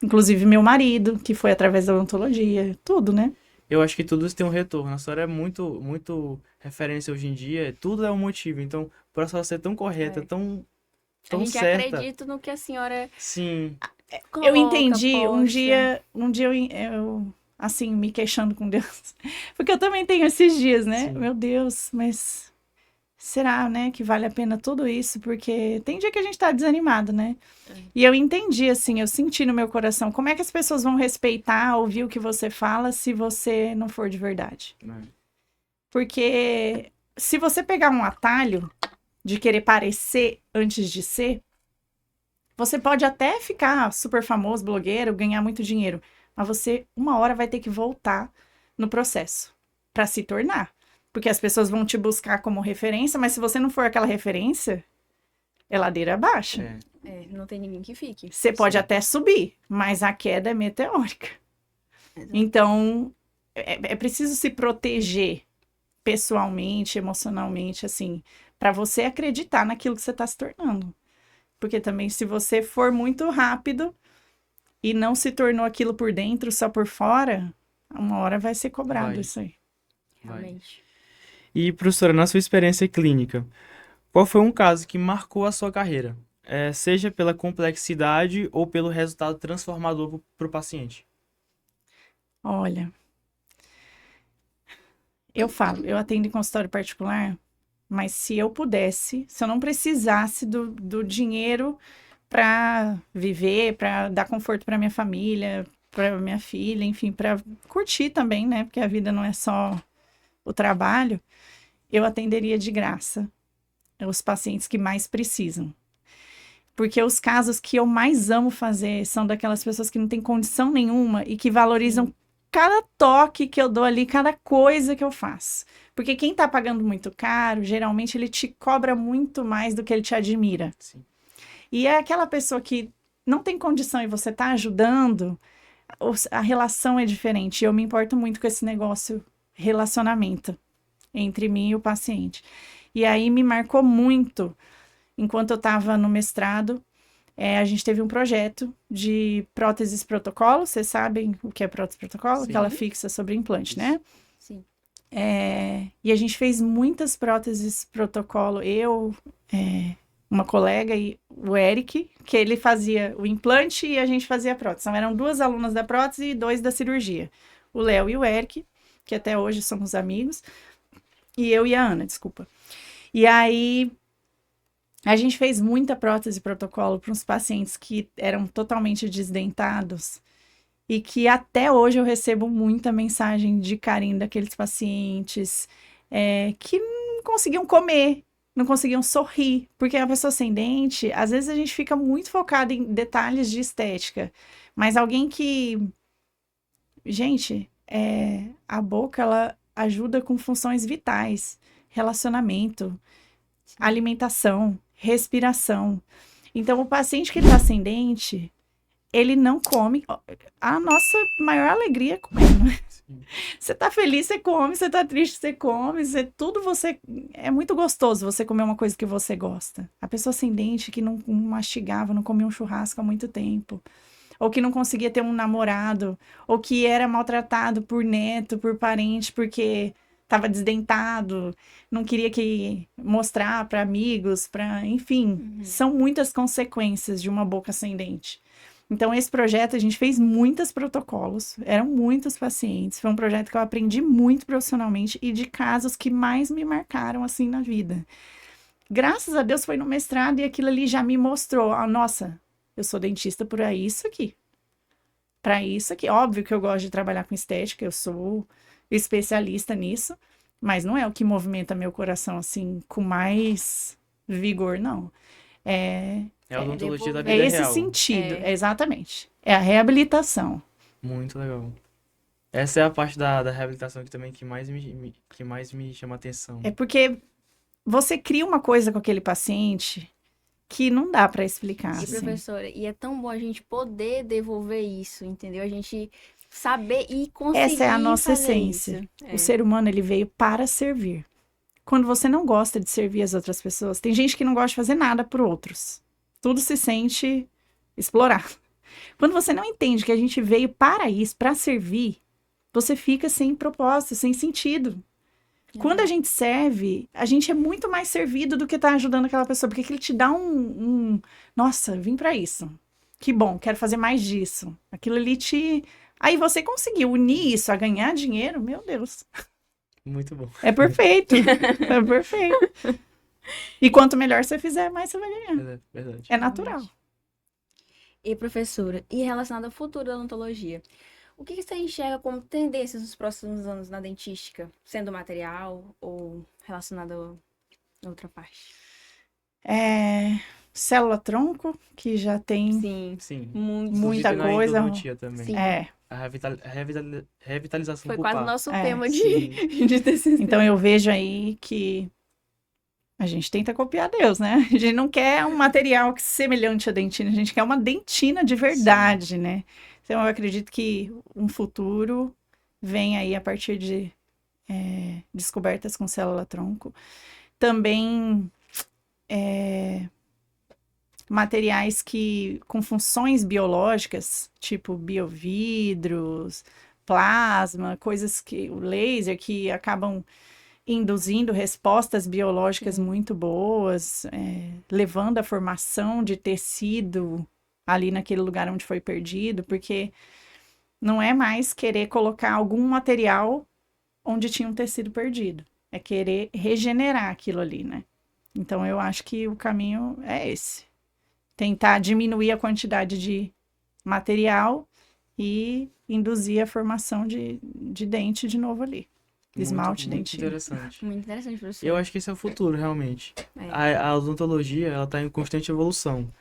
Inclusive meu marido, que foi através da odontologia, tudo, né? Eu acho que tudo isso tem um retorno. A senhora é muito, muito referência hoje em dia. Tudo é um motivo. Então, por essa ser tão correta, É. tão A gente certa. acredita no que a senhora Sim. Eu coloca, entendi, um posta. dia eu, assim, me queixando com Deus. Porque eu também tenho esses dias, né? Sim. Meu Deus, mas será, né, que vale a pena tudo isso? Porque tem dia que a gente tá desanimado, né? E eu entendi, assim, eu senti no meu coração, como é que as pessoas vão respeitar, ouvir o que você fala se você não for de verdade? Né? Porque se você pegar um atalho de querer parecer antes de ser, você pode até ficar super famoso, blogueiro, ganhar muito dinheiro, mas você, uma hora, vai ter que voltar no processo para se tornar. Porque as pessoas vão te buscar como referência, mas se você não for aquela referência, é ladeira abaixo. É. Não tem ninguém que fique. Você pode Sim. até subir, mas a queda é meteórica. Exato. Então, é preciso se proteger pessoalmente, emocionalmente, assim, para você acreditar naquilo que você está se tornando. Porque também, se você for muito rápido e não se tornou aquilo por dentro, só por fora, uma hora vai ser cobrado Vai. isso aí. Realmente. E, professora, na sua experiência clínica, qual foi um caso que marcou a sua carreira? Seja pela complexidade ou pelo resultado transformador para o paciente? Olha, eu falo, eu atendo em consultório particular, mas se eu pudesse, se eu não precisasse do dinheiro para viver, para dar conforto para minha família, para minha filha, enfim, para curtir também, né? Porque a vida não é só o trabalho, eu atenderia de graça os pacientes que mais precisam. Porque os casos que eu mais amo fazer são daquelas pessoas que não têm condição nenhuma e que valorizam cada toque que eu dou ali, cada coisa que eu faço. Porque quem tá pagando muito caro, geralmente ele te cobra muito mais do que ele te admira. Sim. E é aquela pessoa que não tem condição e você tá ajudando, a relação é diferente. Eu me importo muito com esse negócio, relacionamento entre mim e o paciente. E aí me marcou muito. Enquanto eu estava no mestrado, a gente teve um projeto de próteses protocolo. Vocês sabem o que é prótese protocolo? Sim. Aquela fixa sobre implante, né? Sim. E a gente fez muitas próteses protocolo. Eu, uma colega e o Eric, que ele fazia o implante e a gente fazia a prótese. Então, eram 2 alunas da prótese e 2 da cirurgia. O Léo e o Eric, que até hoje somos amigos, e eu e a Ana, desculpa. E aí, a gente fez muita prótese protocolo para uns pacientes que eram totalmente desdentados e que até hoje eu recebo muita mensagem de carinho daqueles pacientes que não conseguiam comer, não conseguiam sorrir, porque a pessoa sem dente, às vezes a gente fica muito focado em detalhes de estética, mas alguém que, gente, a boca, ela ajuda com funções vitais, relacionamento, alimentação, respiração. Então, o paciente que está sem dente, ele não come. A nossa maior alegria é comer, né? Sim. Você tá feliz, você come. Você tá triste, você come. É muito gostoso você comer uma coisa que você gosta. A pessoa sem dente que não mastigava, não comia um churrasco há muito tempo. Ou que não conseguia ter um namorado. Ou que era maltratado por neto, por parente, porque estava desdentado, não queria que mostrar para amigos, enfim, são muitas consequências de uma boca sem dente. Então, esse projeto, a gente fez muitos protocolos, eram muitos pacientes, foi um projeto que eu aprendi muito profissionalmente e de casos que mais me marcaram, assim, na vida. Graças a Deus foi no mestrado e aquilo ali já me mostrou, nossa, eu sou dentista para isso aqui. Para isso aqui. Óbvio que eu gosto de trabalhar com estética, eu sou especialista nisso, mas não é o que movimenta meu coração, assim, com mais vigor, não. É a odontologia da vida É esse real. sentido, exatamente. É a reabilitação. Muito legal. Essa é a parte da reabilitação que mais me chama a atenção. É porque você cria uma coisa com aquele paciente que não dá para explicar. E, assim. professora, e é tão bom a gente poder devolver isso, entendeu? A gente saber e conseguir Essa é a nossa fazer essência. isso. O ser humano, ele veio para servir. Quando você não gosta de servir as outras pessoas, tem gente que não gosta de fazer nada por outros. Tudo se sente explorado. Quando você não entende que a gente veio para isso, para servir, você fica sem propósito, sem sentido. Quando a gente serve, a gente é muito mais servido do que tá ajudando aquela pessoa, porque ele te dá nossa, vim para isso. Que bom, quero fazer mais disso. Aquilo ali te... Aí você conseguiu unir isso a ganhar dinheiro, meu Deus. Muito bom. É perfeito. É perfeito. E quanto melhor você fizer, mais você vai ganhar. Verdade. É natural. E, professora, e relacionado ao futuro da odontologia, o que você enxerga como tendências nos próximos anos na dentística, sendo material ou relacionado a outra parte? Célula-tronco, que já tem Sim. muita Inclusive na coisa. endodontia também. Sim. A revitalização Foi pulpar. quase o nosso tema sim. de TCC. Então eu vejo aí que a gente tenta copiar Deus, né? A gente não quer um material semelhante à dentina, a gente quer uma dentina de verdade, né? Então eu acredito que um futuro vem aí a partir de descobertas com célula-tronco. Também materiais com funções biológicas, tipo biovidros, plasma, coisas o laser, que acabam induzindo respostas biológicas muito boas, levando à formação de tecido ali naquele lugar onde foi perdido, porque não é mais querer colocar algum material onde tinha um tecido perdido, é querer regenerar aquilo ali, né? Então eu acho que o caminho é esse. Tentar diminuir a quantidade de material e induzir a formação de dente de novo ali. Esmalte Muito dentina. interessante. Muito interessante, professor. Eu acho que esse é o futuro, realmente. A odontologia, ela tá em constante evolução.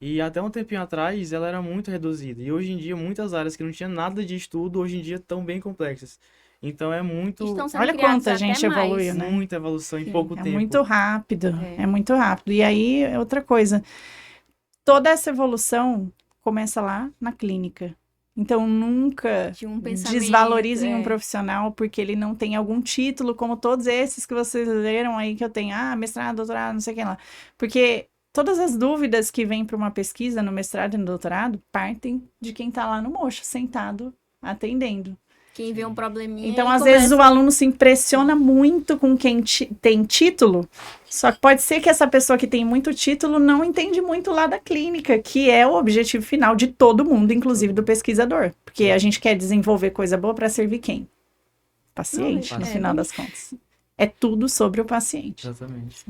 E até um tempinho atrás, ela era muito reduzida. E hoje em dia, muitas áreas que não tinha nada de estudo, hoje em dia estão bem complexas. Então é muito... Estão sendo Olha criados quanta até gente mais. evoluiu, né? Muita evolução em pouco É tempo. muito rápido, é muito rápido. E aí, outra coisa, toda essa evolução começa lá na clínica. Então, nunca De um pensamento, desvalorizem um profissional porque ele não tem algum título, como todos esses que vocês leram aí que eu tenho. Mestrado, doutorado, não sei o que lá. Porque todas as dúvidas que vêm para uma pesquisa no mestrado e no doutorado partem de quem está lá no mocho, sentado, atendendo. Quem vê um probleminha Então, e às começa... vezes, o aluno se impressiona muito com quem tem título, só que pode ser que essa pessoa que tem muito título não entende muito lá da clínica, que é o objetivo final de todo mundo, inclusive do pesquisador. Porque a gente quer desenvolver coisa boa para servir quem? Paciente, Não, no é final das contas. É tudo sobre o paciente. Exatamente.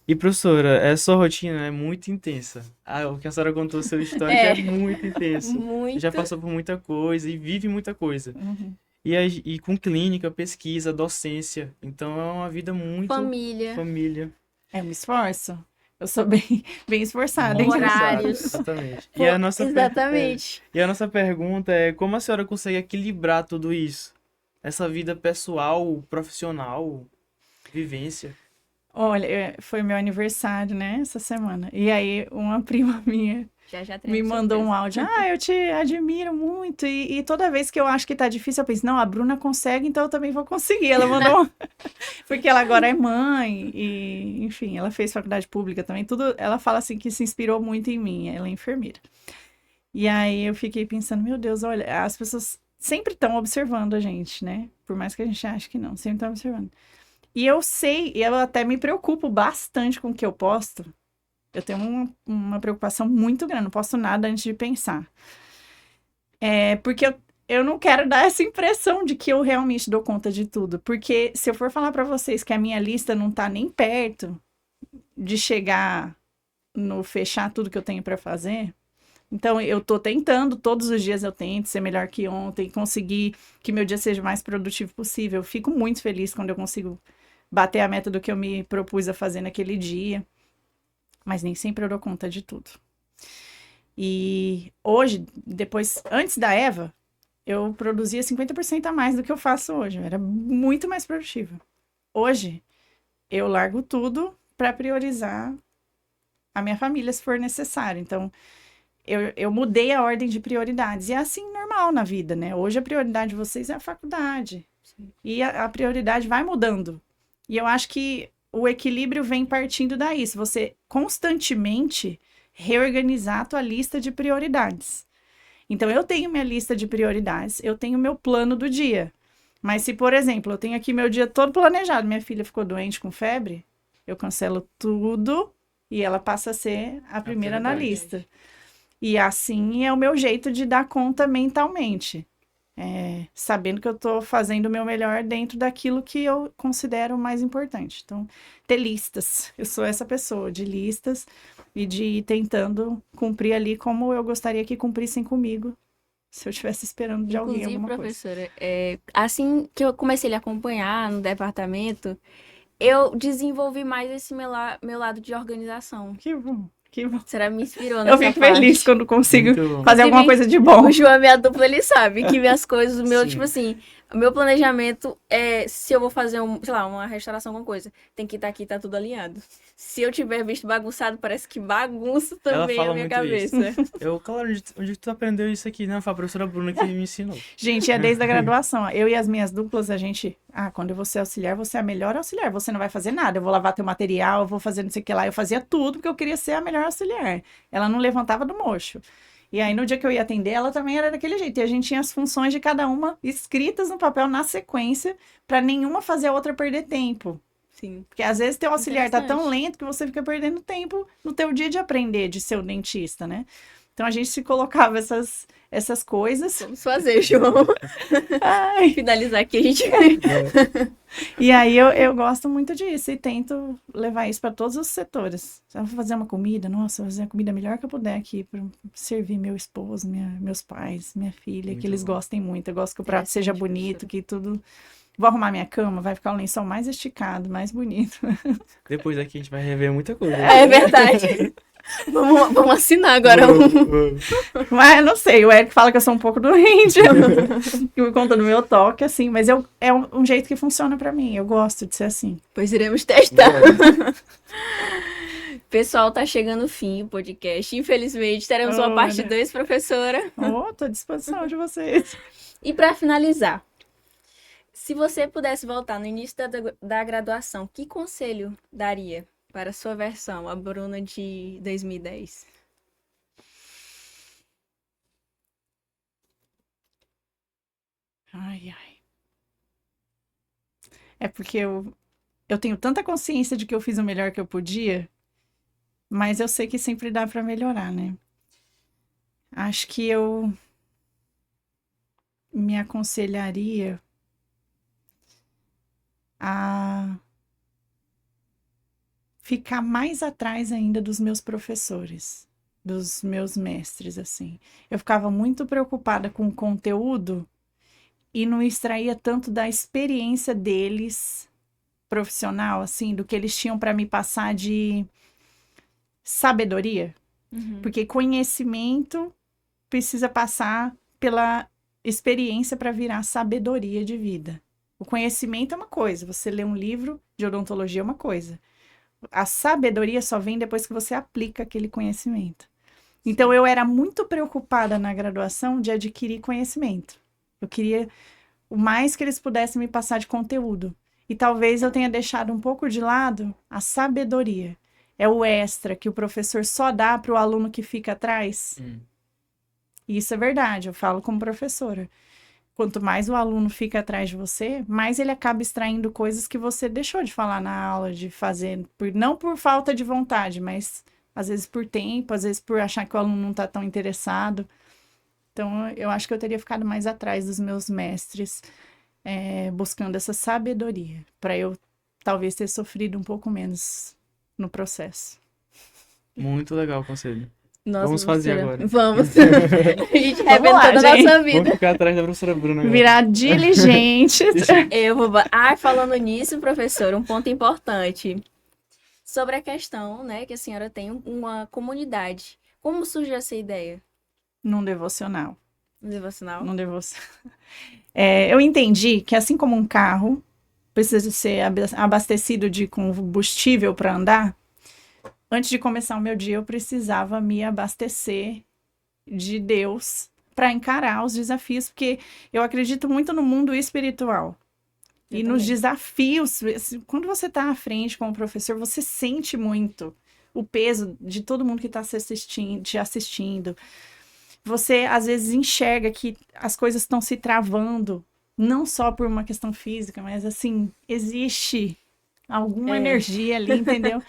E, professora, sua rotina é muito intensa. O que a senhora contou, seu histórico é muito intenso. Muito. Já passou por muita coisa e vive muita coisa. Uhum. E com clínica, pesquisa, docência. Então é uma vida muito Família. família. É um esforço. Eu sou bem esforçada, hein? Muito Horários. pesado, exatamente. Pô, E a nossa exatamente. E a nossa pergunta é como a senhora consegue equilibrar tudo isso? Essa vida pessoal, profissional, vivência. Olha, foi meu aniversário, né, essa semana. E aí, uma prima minha Já me teremos mandou um surpresa. áudio. Eu te admiro muito. E toda vez que eu acho que tá difícil, eu penso, não, a Bruna consegue, então eu também vou conseguir. Ela mandou. Porque ela agora é mãe, e, enfim, ela fez faculdade pública também. Tudo, ela fala assim que se inspirou muito em mim. Ela é enfermeira. E aí eu fiquei pensando, meu Deus, olha, as pessoas sempre estão observando a gente, né? Por mais que a gente ache que não, sempre estão observando. E eu sei, e eu até me preocupo bastante com o que eu posto. Eu tenho uma preocupação muito grande, não posto nada antes de pensar. Porque eu não quero dar essa impressão de que eu realmente dou conta de tudo. Porque se eu for falar para vocês que a minha lista não tá nem perto de chegar no fechar tudo que eu tenho para fazer, então eu tô tentando, todos os dias eu tento ser melhor que ontem, conseguir que meu dia seja o mais produtivo possível. Eu fico muito feliz quando eu consigo bater a meta do que eu me propus a fazer naquele dia. Mas nem sempre eu dou conta de tudo. E hoje, antes da Eva, eu produzia 50% a mais do que eu faço hoje. Eu era muito mais produtiva. Hoje, eu largo tudo para priorizar a minha família, se for necessário. Então, eu mudei a ordem de prioridades. E é assim normal na vida, né? Hoje, a prioridade de vocês é a faculdade. E a prioridade vai mudando. E eu acho que o equilíbrio vem partindo daí. Se você constantemente reorganizar a tua lista de prioridades. Então, eu tenho minha lista de prioridades, eu tenho meu plano do dia. Mas se, por exemplo, eu tenho aqui meu dia todo planejado, minha filha ficou doente com febre, eu cancelo tudo e ela passa a ser a primeira na prioridade. lista. E assim é o meu jeito de dar conta mentalmente. Sabendo que eu tô fazendo o meu melhor dentro daquilo que eu considero mais importante. Então, ter listas. Eu sou essa pessoa de listas e de ir tentando cumprir ali como eu gostaria que cumprissem comigo, se eu estivesse esperando de alguém Inclusive, alguma coisa. professora, assim que eu comecei a lhe acompanhar no departamento, eu desenvolvi mais esse meu lado de organização. Que bom, que bom. A senhora me inspirou Eu nessa fico parte. feliz quando consigo Muito bom. fazer alguma coisa de bom. O João, minha dupla, ele sabe que minhas coisas, o meu, Sim. tipo assim, o meu planejamento é, se eu vou fazer, sei lá, uma restauração, alguma coisa, tem que estar aqui, tá tudo alinhado. Se eu tiver visto bagunçado, parece que bagunça Ela também fala a minha muito cabeça. Claro, onde tu aprendeu isso aqui? Não, foi a professora Bruna que me ensinou. Gente, é desde a graduação. Eu e as minhas duplas, a gente... quando eu vou ser auxiliar, você é a melhor auxiliar. Você não vai fazer nada. Eu vou lavar teu material, eu vou fazer não sei o que lá. Eu fazia tudo porque eu queria ser a melhor auxiliar. Ela não levantava do mocho. E aí, no dia que eu ia atender, ela também era daquele jeito. E a gente tinha as funções de cada uma escritas no papel na sequência, para nenhuma fazer a outra perder tempo. Sim. Porque às vezes teu auxiliar tá tão Interessante. lento que você fica perdendo tempo no teu dia de aprender, de ser o dentista, né? Então a gente se colocava essas coisas. Vamos fazer, João. Ai, Finalizar aqui, a gente... e aí eu gosto muito disso e tento levar isso para todos os setores. Se eu vou fazer uma comida, nossa, vou fazer a comida melhor que eu puder aqui para servir meu esposo, meus pais, minha filha, Muito que eles bom. gostem muito. Eu gosto que o prato Interessante, seja bonito, professora. que tudo. Vou arrumar minha cama, vai ficar o lençol mais esticado, mais bonito. Depois daqui a gente vai rever muita coisa. É verdade. Vamos assinar agora um. Mas eu não sei, o Eric fala que eu sou um pouco doente, por conta do meu toque, assim, mas é um jeito que funciona para mim. Eu gosto de ser assim. Pois iremos testar. Pessoal, tá chegando o fim do podcast. Infelizmente, teremos uma parte Olha. 2, professora. Tô à disposição de vocês. E para finalizar, se você pudesse voltar no início da graduação, que conselho daria para a sua versão, a Bruna de 2010? Ai, ai. É porque eu tenho tanta consciência de que eu fiz o melhor que eu podia, mas eu sei que sempre dá pra melhorar, né? Acho que eu me aconselharia a ficar mais atrás ainda dos meus professores, dos meus mestres, assim. Eu ficava muito preocupada com o conteúdo e não extraía tanto da experiência deles profissional, assim, do que eles tinham para me passar de sabedoria. Porque conhecimento precisa passar pela experiência para virar sabedoria de vida. O conhecimento é uma coisa, você lê um livro de odontologia é uma coisa. A sabedoria só vem depois que você aplica aquele conhecimento. Então, eu era muito preocupada na graduação de adquirir conhecimento. Eu queria o mais que eles pudessem me passar de conteúdo. E talvez eu tenha deixado um pouco de lado a sabedoria. É o extra que o professor só dá para o aluno que fica atrás. E isso é verdade, eu falo como professora. Quanto mais o aluno fica atrás de você, mais ele acaba extraindo coisas que você deixou de falar na aula, de fazer, não por falta de vontade, mas às vezes por tempo, às vezes por achar que o aluno não está tão interessado. Então, eu acho que eu teria ficado mais atrás dos meus mestres, buscando essa sabedoria, para eu talvez ter sofrido um pouco menos no processo. Muito legal o conselho. Nossa, Vamos fazer professora. agora. Vamos. A gente Vamos lá, reventando a gente. nossa Vou vida. ficar atrás da professora Bruna agora. Virar diligente. Eu vou. Falando nisso, professor, um ponto importante. Sobre a questão, né, que a senhora tem uma comunidade. Como surgiu essa ideia? Num devocional. No devocional? Num devocional. Eu entendi que assim como um carro precisa ser abastecido de combustível para andar, antes de começar o meu dia, eu precisava me abastecer de Deus para encarar os desafios, porque eu acredito muito no mundo espiritual. Eu E nos também. desafios, quando você está à frente como professor, você sente muito o peso de todo mundo que está te assistindo. Você, às vezes, enxerga que as coisas estão se travando, não só por uma questão física, mas, assim, existe alguma energia ali, entendeu?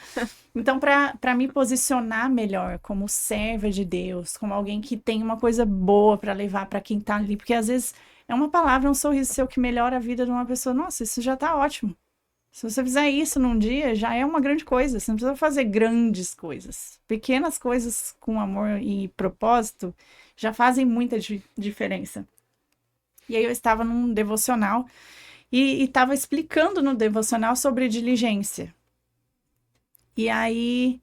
Então, para me posicionar melhor como serva de Deus, como alguém que tem uma coisa boa para levar para quem tá ali, porque às vezes é uma palavra, um sorriso seu que melhora a vida de uma pessoa. Nossa, isso já tá ótimo. Se você fizer isso num dia, já é uma grande coisa. Você não precisa fazer grandes coisas. Pequenas coisas com amor e propósito já fazem muita diferença. E aí eu estava num devocional e estava explicando no devocional sobre diligência. E aí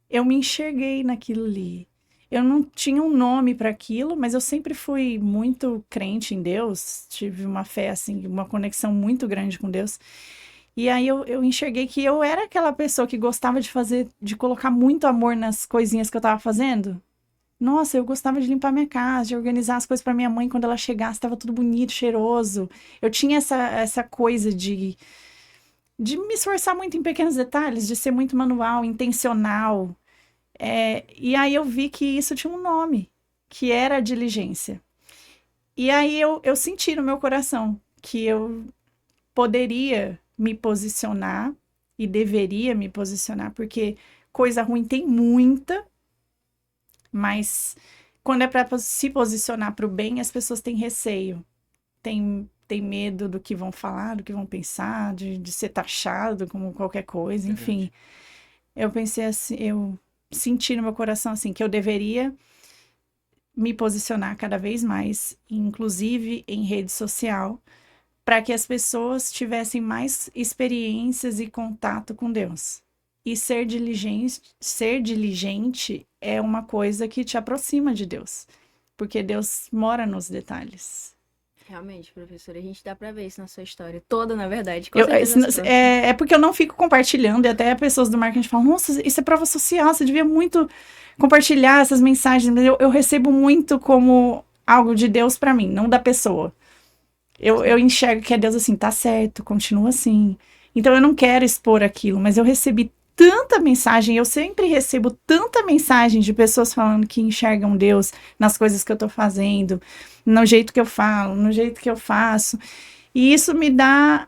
eu me enxerguei naquilo ali. Eu não tinha um nome para aquilo, mas eu sempre fui muito crente em Deus, tive uma fé, assim, uma conexão muito grande com Deus. E aí eu enxerguei que eu era aquela pessoa que gostava de colocar muito amor nas coisinhas que eu tava fazendo. Nossa, eu gostava de limpar minha casa, de organizar as coisas para minha mãe quando ela chegasse, estava tudo bonito, cheiroso. Eu tinha essa coisa de me esforçar muito em pequenos detalhes, de ser muito manual, intencional. E aí eu vi que isso tinha um nome, que era a diligência. E aí eu senti no meu coração que eu poderia me posicionar e deveria me posicionar, porque coisa ruim tem muita, mas quando é para se posicionar para o bem, as pessoas têm receio, tem medo do que vão falar, do que vão pensar, de ser taxado como qualquer coisa, enfim. Eu pensei assim, eu senti no meu coração assim, que eu deveria me posicionar cada vez mais, inclusive em rede social, para que as pessoas tivessem mais experiências e contato com Deus. E ser diligente é uma coisa que te aproxima de Deus, porque Deus mora nos detalhes. Realmente, professora, a gente dá pra ver isso na sua história toda, na verdade. É porque eu não fico compartilhando, e até pessoas do marketing falam, nossa, isso é prova social, você devia muito compartilhar essas mensagens. Eu recebo muito como algo de Deus pra mim, não da pessoa. Eu enxergo que é Deus assim, tá certo, continua assim. Então eu não quero expor aquilo, mas eu recebi tanta mensagem, eu sempre recebo tanta mensagem de pessoas falando que enxergam Deus nas coisas que eu tô fazendo, no jeito que eu falo, no jeito que eu faço. E isso me dá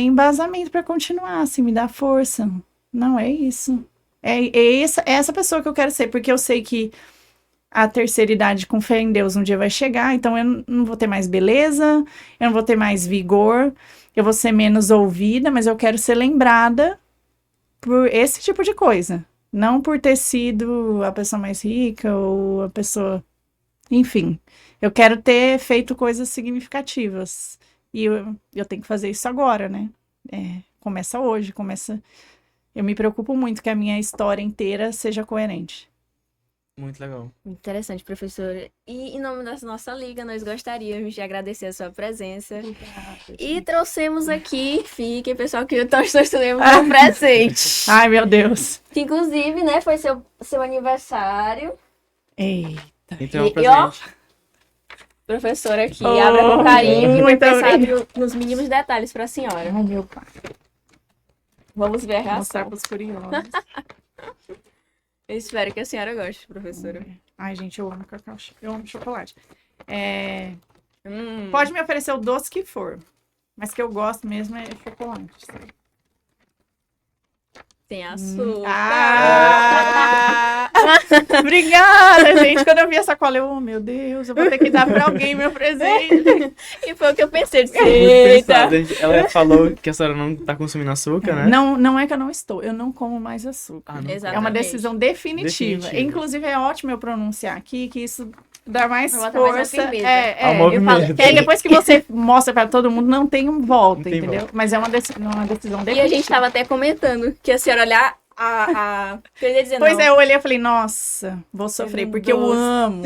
embasamento para continuar, assim, me dá força. Não, é isso. É essa pessoa que eu quero ser, porque eu sei que a terceira idade com fé em Deus um dia vai chegar, então eu não vou ter mais beleza, eu não vou ter mais vigor, eu vou ser menos ouvida, mas eu quero ser lembrada por esse tipo de coisa. Não por ter sido a pessoa mais rica ou a pessoa... Enfim, eu quero ter feito coisas significativas. E eu tenho que fazer isso agora, né? Começa hoje, começa... Eu me preocupo muito que a minha história inteira seja coerente. Muito legal. Interessante, professora. E em nome da nossa liga, nós gostaríamos de agradecer a sua presença. E trouxemos aqui, fiquem, pessoal, que nós trouxemos um presente. Ai, meu Deus. Que inclusive, né, foi seu aniversário. Eita. Então é um E, ó, presente. Professora aqui, abra com carinho, que foi muito pensado obrigada. nos mínimos detalhes para a senhora. Ai, meu pai. Vamos ver a Vou mostrar reação. para os curiosos. Eu espero que a senhora goste, professora. Ai, gente, eu amo cacau. Eu amo chocolate. Hum. Pode me oferecer o doce que for. Mas que eu gosto mesmo é chocolate. Tem açúcar. Ah! Obrigada, gente. Quando eu vi essa sacola, eu, oh, meu Deus, eu vou ter que dar pra alguém meu presente. E foi o que eu pensei. Muito Eita. pensado, gente. Ela falou que a senhora não tá consumindo açúcar, né? Não é que eu não estou, eu não como mais açúcar. Ah, não. Exato. É uma Exatamente. decisão definitiva. Definitiva. Inclusive, é ótimo eu pronunciar aqui, que isso dá mais Bota mais força. a firmeza. Ao Eu movimento. falo, que aí depois que você mostra pra todo mundo, não tem volta, Não tem entendeu? volta. Mas é uma decisão definitiva. E a gente tava até comentando que a senhora olhar queria dizer, Pois não, é, eu olhei e falei, nossa, vou sofrer, um porque eu doce. amo.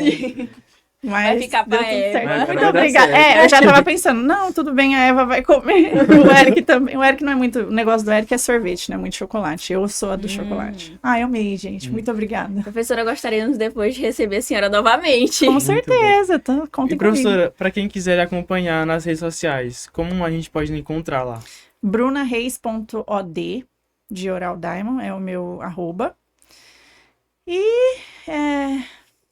Mas Vai ficar pra deu tudo Eva. certo. Vai, Muito vai dar obrigada. certo. Eu já tava pensando, não, tudo bem, a Eva vai comer. O Eric também. O Eric não é muito. O negócio do Eric é sorvete, não é muito chocolate. Eu sou a do chocolate. Eu amei, gente. Muito obrigada. Professora, gostaríamos depois de receber a senhora novamente. Com Muito certeza, tá? E Contem comigo. professora, pra quem quiser lhe acompanhar nas redes sociais, como a gente pode lhe encontrar lá? brunareis.od de Oral Diamond é o meu arroba. E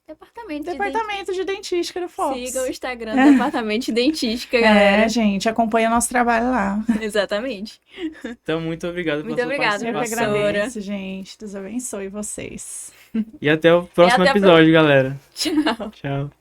Departamento de Dentística do Fox. Siga o Instagram do Departamento de Dentística, galera. Gente, acompanha nosso trabalho lá. Exatamente. Então, muito obrigado Muito pela sua obrigada, Eu que participação. professora. agradeço, gente. Deus abençoe vocês. E até o próximo até a episódio, galera. Tchau. Tchau.